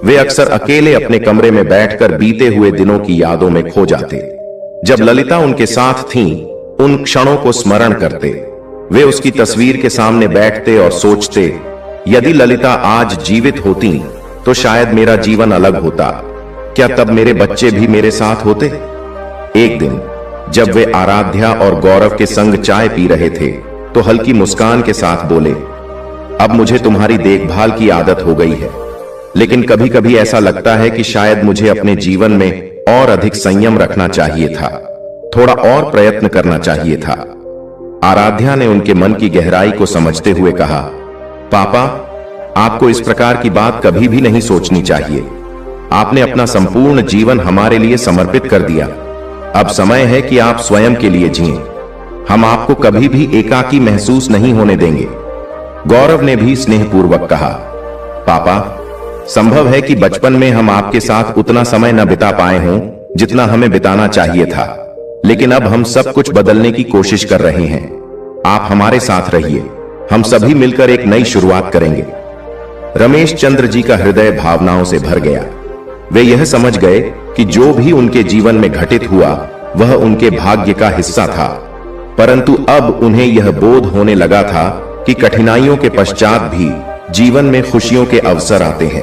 वे अक्सर अकेले अपने कमरे में बैठकर बीते हुए दिनों की यादों में खो जाते। जब ललिता उनके साथ थीं, उन क्षणों को स्मरण करते। वे उसकी तस्वीर के सामने बैठते और सोचते, यदि ललिता आज जीवित होती तो शायद मेरा जीवन अलग होता। क्या तब मेरे बच्चे भी मेरे साथ होते? एक दिन जब वे आराध्या और गौरव के संग चाय पी रहे थे तो हल्की मुस्कान के साथ बोले, अब मुझे तुम्हारी देखभाल की आदत हो गई है, लेकिन कभी कभी ऐसा लगता है कि शायद मुझे अपने जीवन में और अधिक संयम रखना चाहिए था, थोड़ा और प्रयत्न करना चाहिए था। आराध्या ने उनके मन की गहराई को समझते हुए कहा, पापा, आपको इस प्रकार की बात कभी भी नहीं सोचनी चाहिए। आपने अपना संपूर्ण जीवन हमारे लिए समर्पित कर दिया। अब समय है कि आप स्वयं के लिए जिएं। हम आपको कभी भी एकाकी महसूस नहीं होने देंगे। गौरव ने भी स्नेहपूर्वक कहा, पापा, संभव है कि बचपन में हम आपके साथ उतना समय न बिता पाए हों जितना हमें बिताना चाहिए था, लेकिन अब हम सब कुछ बदलने की कोशिश कर रहे हैं। आप हमारे साथ रहिए, हम सभी मिलकर एक नई शुरुआत करेंगे। रमेश चंद्र जी का हृदय भावनाओं से भर गया। वे यह समझ गए कि जो भी उनके जीवन में घटित हुआ वह उनके भाग्य का हिस्सा था, परंतु अब उन्हें यह बोध होने लगा था कि कठिनाइयों के पश्चात भी जीवन में खुशियों के अवसर आते हैं।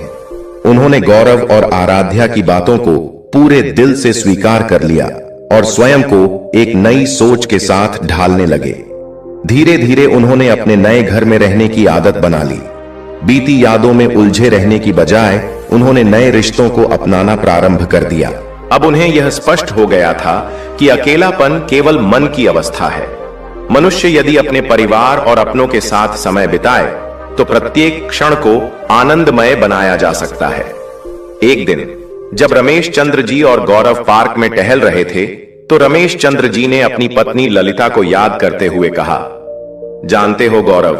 उन्होंने गौरव और आराध्या की बातों को पूरे दिल से स्वीकार कर लिया और स्वयं को एक नई सोच के साथ ढालने लगे। धीरे धीरे उन्होंने अपने नए घर में रहने की आदत बना ली। बीती यादों में उलझे रहने की बजाय उन्होंने नए रिश्तों को अपनाना प्रारंभ कर दिया। अब उन्हें यह स्पष्ट हो गया था कि अकेलापन केवल मन की अवस्था है। मनुष्य यदि अपने परिवार और अपनों के साथ समय बिताए तो प्रत्येक क्षण को आनंदमय बनाया जा सकता है। एक दिन जब रमेश चंद्र जी और गौरव पार्क में टहल रहे थे तो रमेश चंद्र जी ने अपनी पत्नी ललिता को याद करते हुए कहा, जानते हो गौरव,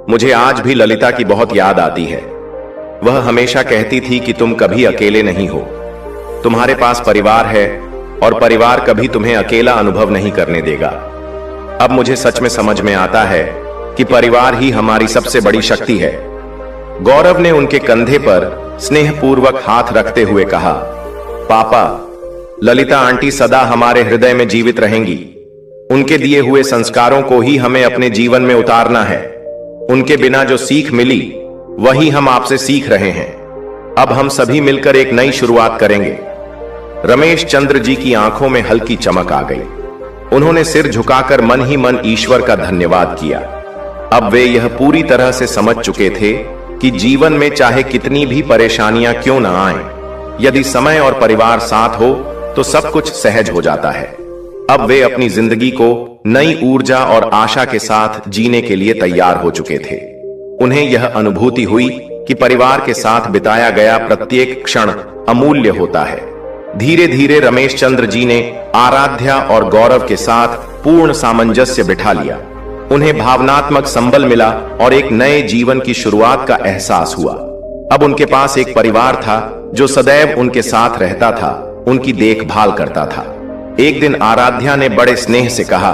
मुझे आज भी ललिता की बहुत याद आती है। वह हमेशा कहती थी कि तुम कभी अकेले नहीं हो, तुम्हारे पास परिवार है और परिवार कभी तुम्हें अकेला अनुभव नहीं करने देगा। अब मुझे सच में समझ में आता है कि परिवार ही हमारी सबसे बड़ी शक्ति है। गौरव ने उनके कंधे पर स्नेहपूर्वक हाथ रखते हुए कहा, पापा, ललिता आंटी सदा हमारे हृदय में जीवित रहेंगी। उनके दिए हुए संस्कारों को ही हमें अपने जीवन में उतारना है। उनके बिना जो सीख मिली वही हम आपसे सीख रहे हैं। अब हम सभी मिलकर एक नई शुरुआत करेंगे। रमेश चंद्र जी की आंखों में हल्की चमक आ गई। उन्होंने सिर झुकाकर मन ही मन ईश्वर का धन्यवाद किया। अब वे यह पूरी तरह से समझ चुके थे कि जीवन में चाहे कितनी भी परेशानियां क्यों न आएं, यदि समय और परिवार साथ हो तो सब कुछ सहज हो जाता है। अब वे अपनी जिंदगी को नई ऊर्जा और आशा के साथ जीने के लिए तैयार हो चुके थे। उन्हें यह अनुभूति हुई कि परिवार के साथ बिताया गया प्रत्येक क्षण अमूल्य होता है। धीरे धीरे रमेश चंद्र जी ने आराध्या और गौरव के साथ पूर्ण सामंजस्य बिठा लिया। उन्हें भावनात्मक संबल मिला और एक नए जीवन की शुरुआत का एहसास हुआ। अब उनके पास एक परिवार था जो सदैव उनके साथ रहता था, उनकी देखभाल करता था। एक दिन आराध्या ने बड़े स्नेह से कहा,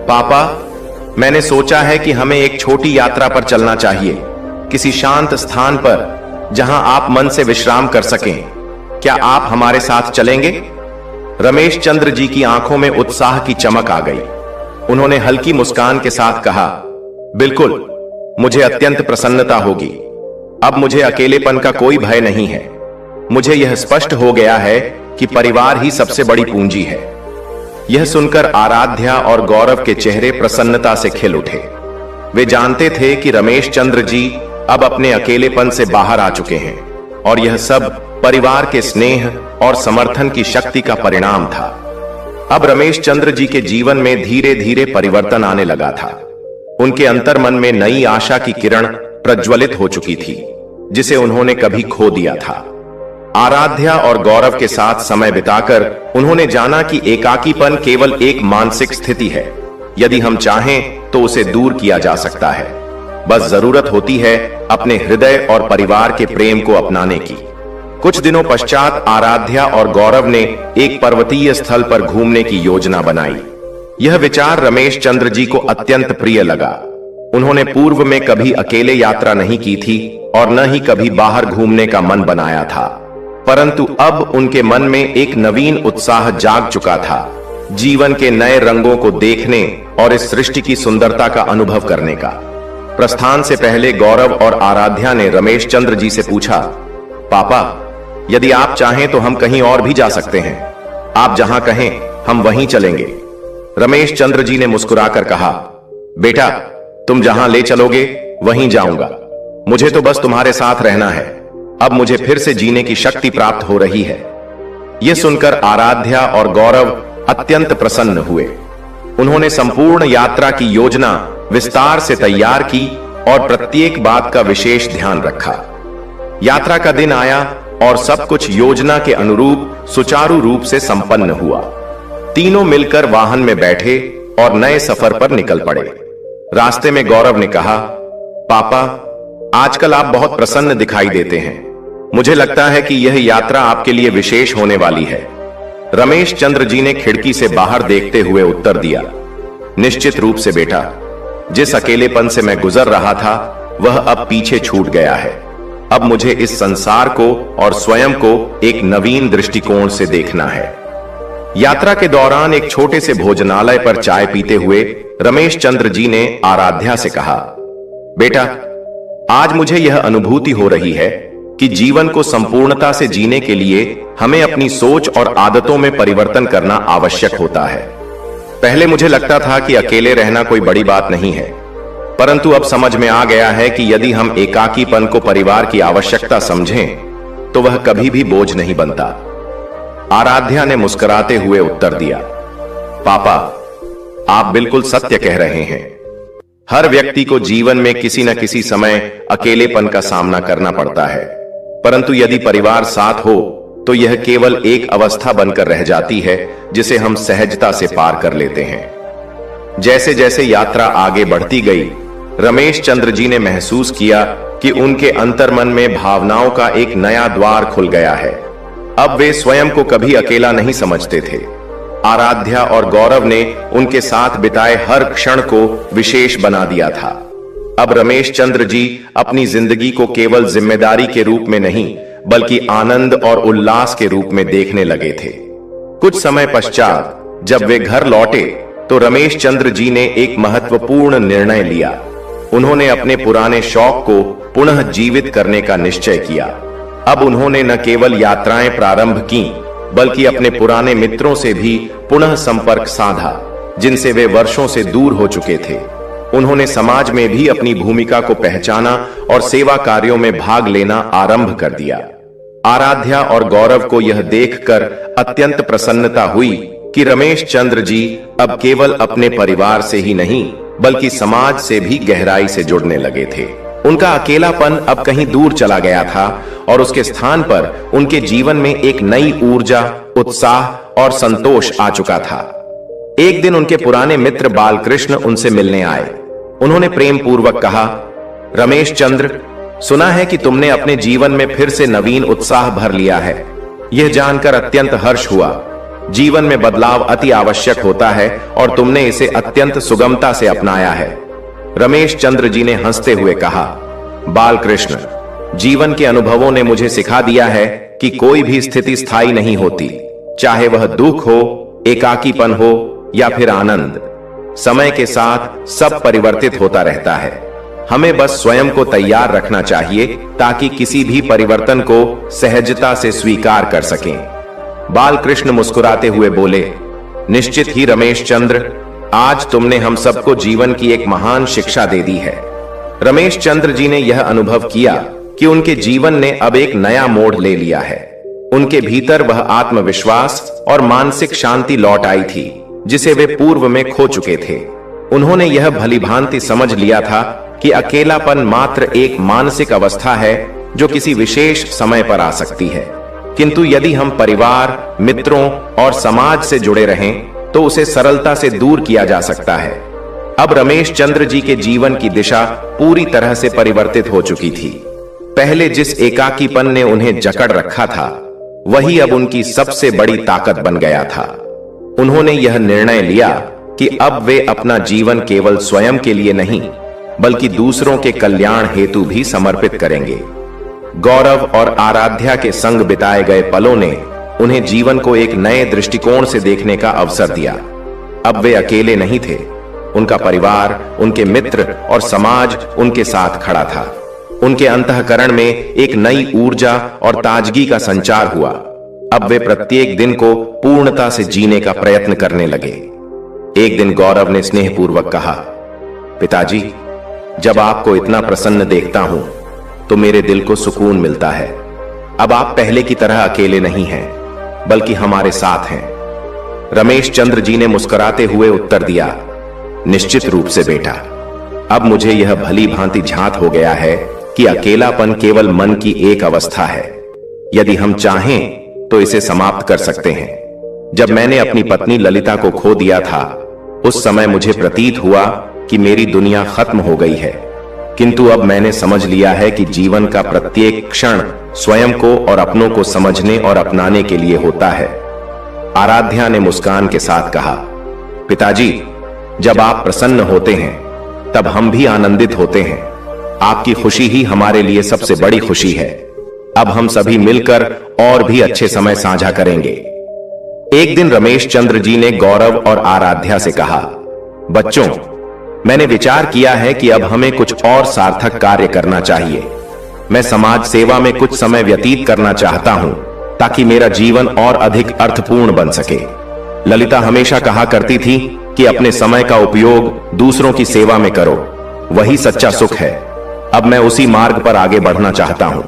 पापा, मैंने सोचा है कि हमें एक छोटी यात्रा पर चलना चाहिए, किसी शांत स्थान पर जहां आप मन से विश्राम कर सकें। क्या आप हमारे साथ चलेंगे? रमेश चंद्र जी की आंखों में उत्साह की चमक आ गई। उन्होंने हल्की मुस्कान के साथ कहा, बिल्कुल, मुझे अत्यंत प्रसन्नता होगी। अब मुझे अकेलेपन का कोई भय नहीं है। मुझे यह स्पष्ट हो गया है कि परिवार ही सबसे बड़ी पूंजी है। यह सुनकर आराध्या और गौरव के चेहरे प्रसन्नता से खिल उठे। वे जानते थे कि रमेश चंद्र जी अब अपने अकेलेपन से बाहर आ चुके हैं और यह सब परिवार के स्नेह और समर्थन की शक्ति का परिणाम था। अब रमेश चंद्र जी के जीवन में धीरे धीरे परिवर्तन आने लगा था। उनके अंतर्मन में नई आशा की किरण प्रज्वलित हो चुकी थी, जिसे उन्होंने कभी खो दिया था। आराध्या और गौरव के साथ समय बिताकर उन्होंने जाना कि एकाकीपन केवल एक मानसिक स्थिति है। यदि हम चाहें तो उसे दूर किया जा सकता है। बस जरूरत होती है अपने हृदय और परिवार के प्रेम को अपनाने की। कुछ दिनों पश्चात आराध्या और गौरव ने एक पर्वतीय स्थल पर घूमने की योजना बनाई। यह विचार रमेश चंद्र जी को अत्यंत प्रिय लगा। उन्होंने पूर्व में कभी अकेले यात्रा नहीं की थी और न ही कभी बाहर घूमने का मन बनाया था, परंतु अब उनके मन में एक नवीन उत्साह जाग चुका था, जीवन के नए रंगों को देखने और इस सृष्टि की सुंदरता का अनुभव करने का। प्रस्थान से पहले गौरव और आराध्या ने रमेश चंद्र जी से पूछा, पापा, यदि आप चाहें तो हम कहीं और भी जा सकते हैं। आप जहां कहें हम वहीं चलेंगे। रमेश चंद्र जी ने मुस्कुराकर कहा, बेटा, तुम जहां ले चलोगे वहीं जाऊंगा। मुझे तो बस तुम्हारे साथ रहना है। अब मुझे फिर से जीने की शक्ति प्राप्त हो रही है। यह सुनकर आराध्या और गौरव अत्यंत प्रसन्न हुए। उन्होंने संपूर्ण यात्रा की योजना विस्तार से तैयार की और प्रत्येक बात का विशेष ध्यान रखा। यात्रा का दिन आया और सब कुछ योजना के अनुरूप सुचारू रूप से संपन्न हुआ। तीनों मिलकर वाहन में बैठे और नए सफर पर निकल पड़े। रास्ते में गौरव ने कहा, पापा, आजकल आप बहुत प्रसन्न दिखाई देते हैं। मुझे लगता है कि यह यात्रा आपके लिए विशेष होने वाली है। रमेश चंद्र जी ने खिड़की से बाहर देखते हुए उत्तर दिया, निश्चित रूप से बेटा, जिस अकेलेपन से मैं गुजर रहा था वह अब पीछे छूट गया है। अब मुझे इस संसार को और स्वयं को एक नवीन दृष्टिकोण से देखना है। यात्रा के दौरान एक छोटे से भोजनालय पर चाय पीते हुए रमेश चंद्र जी ने आराध्या से कहा, बेटा, आज मुझे यह अनुभूति हो रही है कि जीवन को संपूर्णता से जीने के लिए हमें अपनी सोच और आदतों में परिवर्तन करना आवश्यक होता है। पहले मुझे लगता था कि अकेले रहना कोई बड़ी बात नहीं है, परंतु अब समझ में आ गया है कि यदि हम एकाकीपन को परिवार की आवश्यकता समझें तो वह कभी भी बोझ नहीं बनता। आराध्या ने मुस्कुराते हुए उत्तर दिया, पापा, आप बिल्कुल सत्य कह रहे हैं। हर व्यक्ति को जीवन में किसी न किसी समय अकेलेपन का सामना करना पड़ता है, परंतु यदि परिवार साथ हो तो यह केवल एक अवस्था बनकर रह जाती है जिसे हम सहजता से पार कर लेते हैं। जैसे जैसे यात्रा आगे बढ़ती गई, रमेश चंद्र जी ने महसूस किया कि उनके अंतर्मन में भावनाओं का एक नया द्वार खुल गया है। अब वे स्वयं को कभी अकेला नहीं समझते थे। आराध्या और गौरव ने उनके साथ बिताए हर क्षण को विशेष बना दिया था। अब रमेश चंद्र जी अपनी जिंदगी को केवल जिम्मेदारी के रूप में नहीं बल्कि आनंद और उल्लास के रूप में देखने लगे थे। कुछ समय पश्चात जब वे घर लौटे तो रमेश चंद्र जी ने एक महत्वपूर्ण निर्णय लिया। उन्होंने अपने पुराने शौक को पुनः जीवित करने का निश्चय किया। अब उन्होंने न केवल यात्राएं प्रारंभ की, बल्कि अपने पुराने मित्रों से भी पुनः संपर्क साधा, जिनसे वे वर्षों से दूर हो चुके थे। उन्होंने समाज में भी अपनी भूमिका को पहचाना और सेवा कार्यों में भाग लेना आरंभ कर दिया। आराध्या और गौरव को यह देखकर अत्यंत प्रसन्नता हुई कि रमेश चंद्र जी अब केवल अपने परिवार से ही नहीं, बल्कि समाज से भी गहराई से जुड़ने लगे थे। उनका अकेलापन अब कहीं दूर चला गया था और उसके स्थान पर उनके जीवन में एक नई ऊर्जा, उत्साह और संतोष आ चुका था। एक दिन उनके पुराने मित्र बालकृष्ण उनसे मिलने आए। उन्होंने प्रेम पूर्वक कहा, रमेश चंद्र, सुना है कि तुमने अपने जीवन में फिर से नवीन उत्साह भर लिया है। यह जानकर अत्यंत हर्ष हुआ। जीवन में बदलाव अति आवश्यक होता है और तुमने इसे अत्यंत सुगमता से अपनाया है। रमेश चंद्र जी ने हंसते हुए कहा, बालकृष्ण, जीवन के अनुभवों ने मुझे सिखा दिया है कि कोई भी स्थिति स्थायी नहीं होती, चाहे वह दुख हो, एकाकीपन हो या फिर आनंद। समय के साथ सब परिवर्तित होता रहता है। हमें बस स्वयं को तैयार रखना चाहिए ताकि किसी भी परिवर्तन को सहजता से स्वीकार कर सकें। बालकृष्ण मुस्कुराते हुए बोले, निश्चित ही रमेश चंद्र, आज तुमने हम सबको जीवन की एक महान शिक्षा दे दी है। रमेश चंद्र जी ने यह अनुभव किया कि उनके जीवन ने अब एक नया मोड़ ले लिया है। उनके भीतर वह आत्मविश्वास और मानसिक शांति लौट आई थी जिसे वे पूर्व में खो चुके थे। उन्होंने यह भलीभांति समझ लिया था कि अकेलापन मात्र एक मानसिक अवस्था है जो किसी विशेष समय पर आ सकती है, किंतु यदि हम परिवार, मित्रों और समाज से जुड़े रहें तो उसे सरलता से दूर किया जा सकता है। अब रमेश चंद्र जी के जीवन की दिशा पूरी तरह से परिवर्तित हो चुकी थी। पहले जिस एकाकीपन ने उन्हें जकड़ रखा था, वही अब उनकी सबसे बड़ी ताकत बन गया था। उन्होंने यह निर्णय लिया कि अब वे अपना जीवन केवल स्वयं के लिए नहीं, बल्कि दूसरों के कल्याण हेतु भी समर्पित करेंगे। गौरव और आराध्या के संग बिताए गए पलों ने उन्हें जीवन को एक नए दृष्टिकोण से देखने का अवसर दिया। अब वे अकेले नहीं थे। उनका परिवार, उनके मित्र और समाज उनके साथ खड़ा था। उनके अंतःकरण में एक नई ऊर्जा और ताजगी का संचार हुआ। अब वे प्रत्येक दिन को पूर्णता से जीने का प्रयत्न करने लगे। एक दिन गौरव ने स्नेहपूर्वक कहा, पिताजी, जब आपको इतना प्रसन्न देखता हूं तो मेरे दिल को सुकून मिलता है। अब आप पहले की तरह अकेले नहीं हैं, बल्कि हमारे साथ हैं। रमेश चंद्र जी ने मुस्कुराते हुए उत्तर दिया, निश्चित रूप से बेटा, अब मुझे यह भली भांति झांत हो गया है कि अकेलापन केवल मन की एक अवस्था है। यदि हम चाहें तो इसे समाप्त कर सकते हैं। जब मैंने अपनी पत्नी ललिता को खो दिया था, उस समय मुझे प्रतीत हुआ कि मेरी दुनिया खत्म हो गई है, किंतु अब मैंने समझ लिया है कि जीवन का प्रत्येक क्षण स्वयं को और अपनों को समझने और अपनाने के लिए होता है। आराध्या ने मुस्कान के साथ कहा, पिताजी, जब आप प्रसन्न होते हैं तब हम भी आनंदित होते हैं। आपकी खुशी ही हमारे लिए सबसे बड़ी खुशी है। अब हम सभी मिलकर और भी अच्छे समय साझा करेंगे। एक दिन रमेश चंद्र जी ने गौरव और आराध्या से कहा, बच्चों, मैंने विचार किया है कि अब हमें कुछ और सार्थक कार्य करना चाहिए। मैं समाज सेवा में कुछ समय व्यतीत करना चाहता हूं ताकि मेरा जीवन और अधिक अर्थपूर्ण बन सके। ललिता हमेशा कहा करती थी कि अपने समय का उपयोग दूसरों की सेवा में करो, वही सच्चा सुख है। अब मैं उसी मार्ग पर आगे बढ़ना चाहता हूं।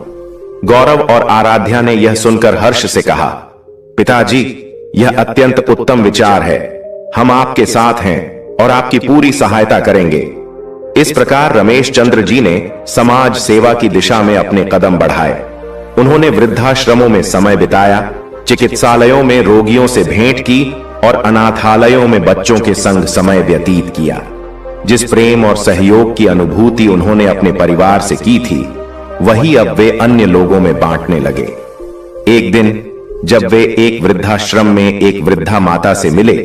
गौरव और आराध्या ने यह सुनकर हर्ष से कहा, पिताजी, यह अत्यंत उत्तम विचार है। हम आपके साथ हैं और आपकी पूरी सहायता करेंगे। इस प्रकार रमेश चंद्र जी ने समाज सेवा की दिशा में अपने कदम बढ़ाए। उन्होंने वृद्धाश्रमों में समय बिताया, चिकित्सालयों में रोगियों से भेंट की और अनाथालयों में बच्चों के संग समय व्यतीत किया। जिस प्रेम और सहयोग की अनुभूति उन्होंने अपने परिवार से की थी, वही अब वे अन्य लोगों में बांटने लगे। एक दिन जब वे एक वृद्धाश्रम में एक वृद्धा माता से मिले,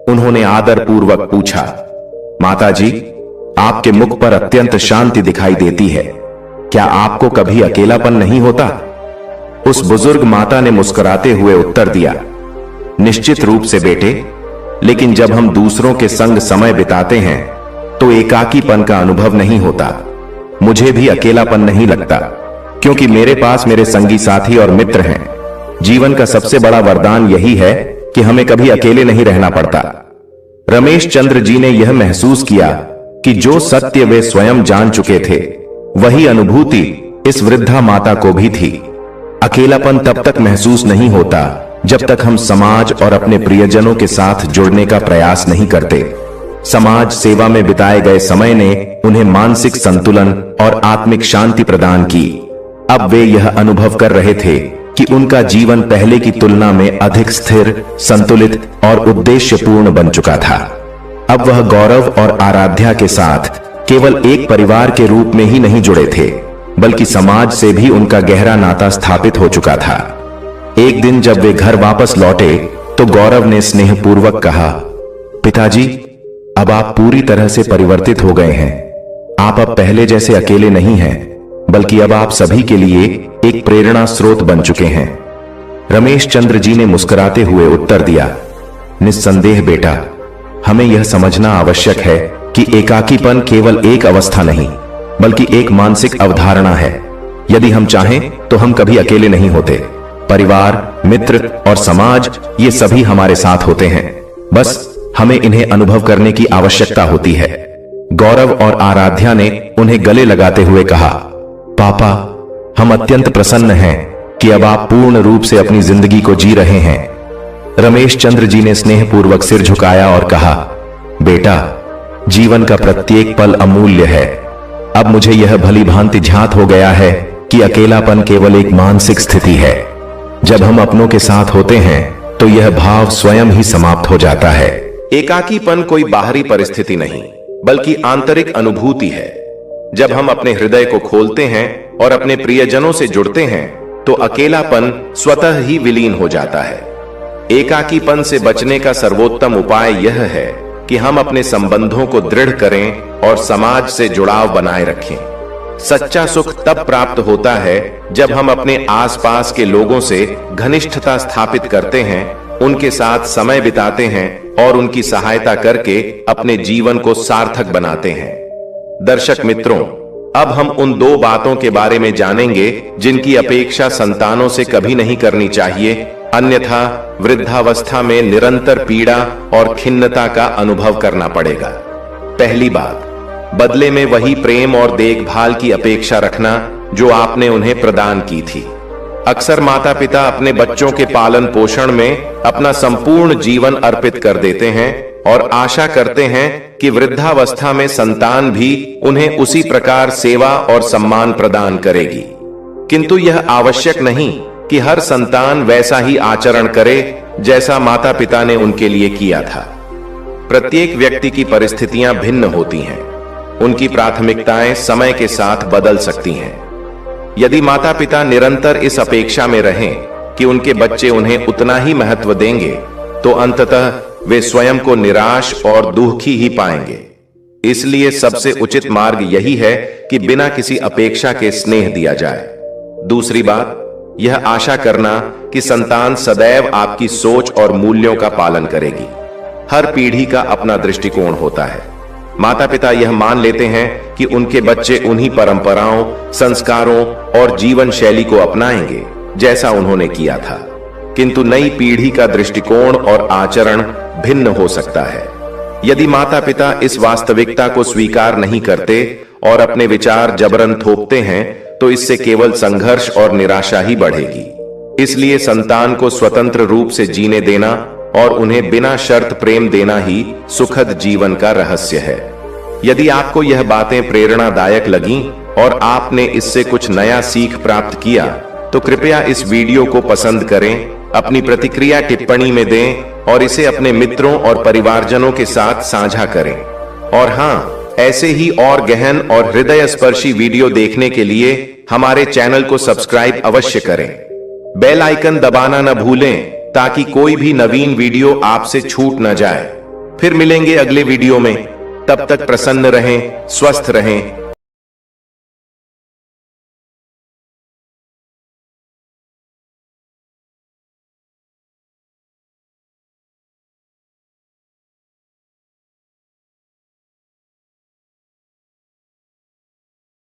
उन्होंने आदर पूर्वक पूछा, माताजी, आपके मुख पर अत्यंत शांति दिखाई देती है। क्या आपको कभी अकेलापन नहीं होता? उस बुजुर्ग माता ने मुस्कुराते हुए उत्तर दिया, निश्चित रूप से बेटे, लेकिन जब हम दूसरों के संग समय बिताते हैं तो एकाकीपन का अनुभव नहीं होता। मुझे भी अकेलापन नहीं लगता, क्योंकि मेरे पास मेरे संगी साथी और मित्र हैं। जीवन का सबसे बड़ा वरदान यही है कि हमें कभी अकेले नहीं रहना पड़ता। रमेश चंद्र जी ने यह महसूस किया कि जो सत्य वे स्वयं जान चुके थे, वही अनुभूति इस वृद्धा माता को भी थी। अकेलापन तब तक महसूस नहीं होता जब तक हम समाज और अपने प्रियजनों के साथ जुड़ने का प्रयास नहीं करते। समाज सेवा में बिताए गए समय ने उन्हें मानसिक संतुलन और आत्मिक शांति प्रदान की। अब वे यह अनुभव कर रहे थे कि उनका जीवन पहले की तुलना में अधिक स्थिर, संतुलित और उद्देश्यपूर्ण बन चुका था। अब वह गौरव और आराध्या के साथ केवल एक परिवार के रूप में ही नहीं जुड़े थे, बल्कि समाज से भी उनका गहरा नाता स्थापित हो चुका था। एक दिन जब वे घर वापस लौटे तो गौरव ने स्नेहपूर्वक कहा, पिताजी, अब आप पूरी तरह से परिवर्तित हो गए हैं। आप अब पहले जैसे अकेले नहीं हैं, बल्कि अब आप सभी के लिए एक प्रेरणा स्रोत बन चुके हैं। रमेश चंद्र जी ने मुस्कुराते हुए उत्तर दिया, निस्संदेह बेटा, हमें यह समझना आवश्यक है कि एकाकीपन केवल एक अवस्था नहीं, बल्कि एक मानसिक अवधारणा है। यदि हम चाहें तो हम कभी अकेले नहीं होते। परिवार, मित्र और समाज, ये सभी हमारे साथ होते हैं। बस हमें इन्हें अनुभव करने की आवश्यकता होती है। गौरव और आराध्या ने उन्हें गले लगाते हुए कहा, पापा, हम अत्यंत प्रसन्न हैं कि अब आप पूर्ण रूप से अपनी जिंदगी को जी रहे हैं। रमेश चंद्र जी ने स्नेहपूर्वक सिर झुकाया और कहा, बेटा, जीवन का प्रत्येक पल अमूल्य है। अब मुझे यह भली भांति ज्ञात हो गया है कि अकेलापन केवल एक मानसिक स्थिति है। जब हम अपनों के साथ होते हैं तो यह भाव स्वयं ही समाप्त हो जाता है। एकाकीपन कोई बाहरी परिस्थिति नहीं, बल्कि आंतरिक अनुभूति है। जब हम अपने हृदय को खोलते हैं और अपने प्रियजनों से जुड़ते हैं तो अकेलापन स्वतः ही विलीन हो जाता है। एकाकीपन से बचने का सर्वोत्तम उपाय यह है कि हम अपने संबंधों को दृढ़ करें और समाज से जुड़ाव बनाए रखें। सच्चा सुख तब प्राप्त होता है जब हम अपने आसपास के लोगों से घनिष्ठता स्थापित करते हैं, उनके साथ समय बिताते हैं और उनकी सहायता करके अपने जीवन को सार्थक बनाते हैं। दर्शक मित्रों, अब हम उन दो बातों के बारे में जानेंगे जिनकी अपेक्षा संतानों से कभी नहीं करनी चाहिए, अन्यथा वृद्धावस्था में निरंतर पीड़ा और खिन्नता का अनुभव करना पड़ेगा। पहली बात, बदले में वही प्रेम और देखभाल की अपेक्षा रखना जो आपने उन्हें प्रदान की थी। अक्सर माता पिता अपने बच्चों के पालन पोषण में अपना संपूर्ण जीवन अर्पित कर देते हैं और आशा करते हैं कि वृद्धावस्था में संतान भी उन्हें उसी प्रकार सेवा और सम्मान प्रदान करेगी। किंतु यह आवश्यक नहीं कि हर संतान वैसा ही आचरण करे जैसा माता पिता ने उनके लिए किया था। प्रत्येक व्यक्ति की परिस्थितियां भिन्न होती हैं। उनकी प्राथमिकताएं समय के साथ बदल सकती हैं। यदि माता पिता निरंतर इस अपेक्षा में रहें कि उनके बच्चे उन्हें उतना ही महत्व देंगे, तो अंततः वे स्वयं को निराश और दुखी ही पाएंगे। इसलिए सबसे उचित मार्ग यही है कि बिना किसी अपेक्षा के स्नेह दिया जाए। दूसरी बात, यह आशा करना कि संतान सदैव आपकी सोच और मूल्यों का पालन करेगी। हर पीढ़ी का अपना दृष्टिकोण होता है। माता पिता यह मान लेते हैं कि उनके बच्चे उन्हीं परंपराओं, संस्कारों और जीवन शैली को अपनाएंगे जैसा उन्होंने किया था। किंतु नई पीढ़ी का दृष्टिकोण और आचरण भिन्न हो सकता है। यदि माता पिता इस वास्तविकता को स्वीकार नहीं करते और अपने विचार जबरन थोपते हैं, तो इससे केवल संघर्ष और निराशा ही बढ़ेगी। इसलिए संतान को स्वतंत्र रूप से जीने देना और उन्हें बिना शर्त प्रेम देना ही सुखद जीवन का रहस्य है। यदि आपको यह बातें प्रेरणादायक लगीं और आपने इससे कुछ नया सीख प्राप्त किया, तो कृपया इस वीडियो को पसंद करें, अपनी प्रतिक्रिया टिप्पणी में दें और इसे अपने मित्रों और परिवारजनों के साथ साझा करें। और हाँ, ऐसे ही और गहन और हृदय स्पर्शी वीडियो देखने के लिए हमारे चैनल को सब्सक्राइब अवश्य करें। बेल आइकन दबाना न भूलें ताकि कोई भी नवीन वीडियो आपसे छूट न जाए। फिर मिलेंगे अगले वीडियो में। तब तक प्रसन्न रहें, स्वस्थ रहें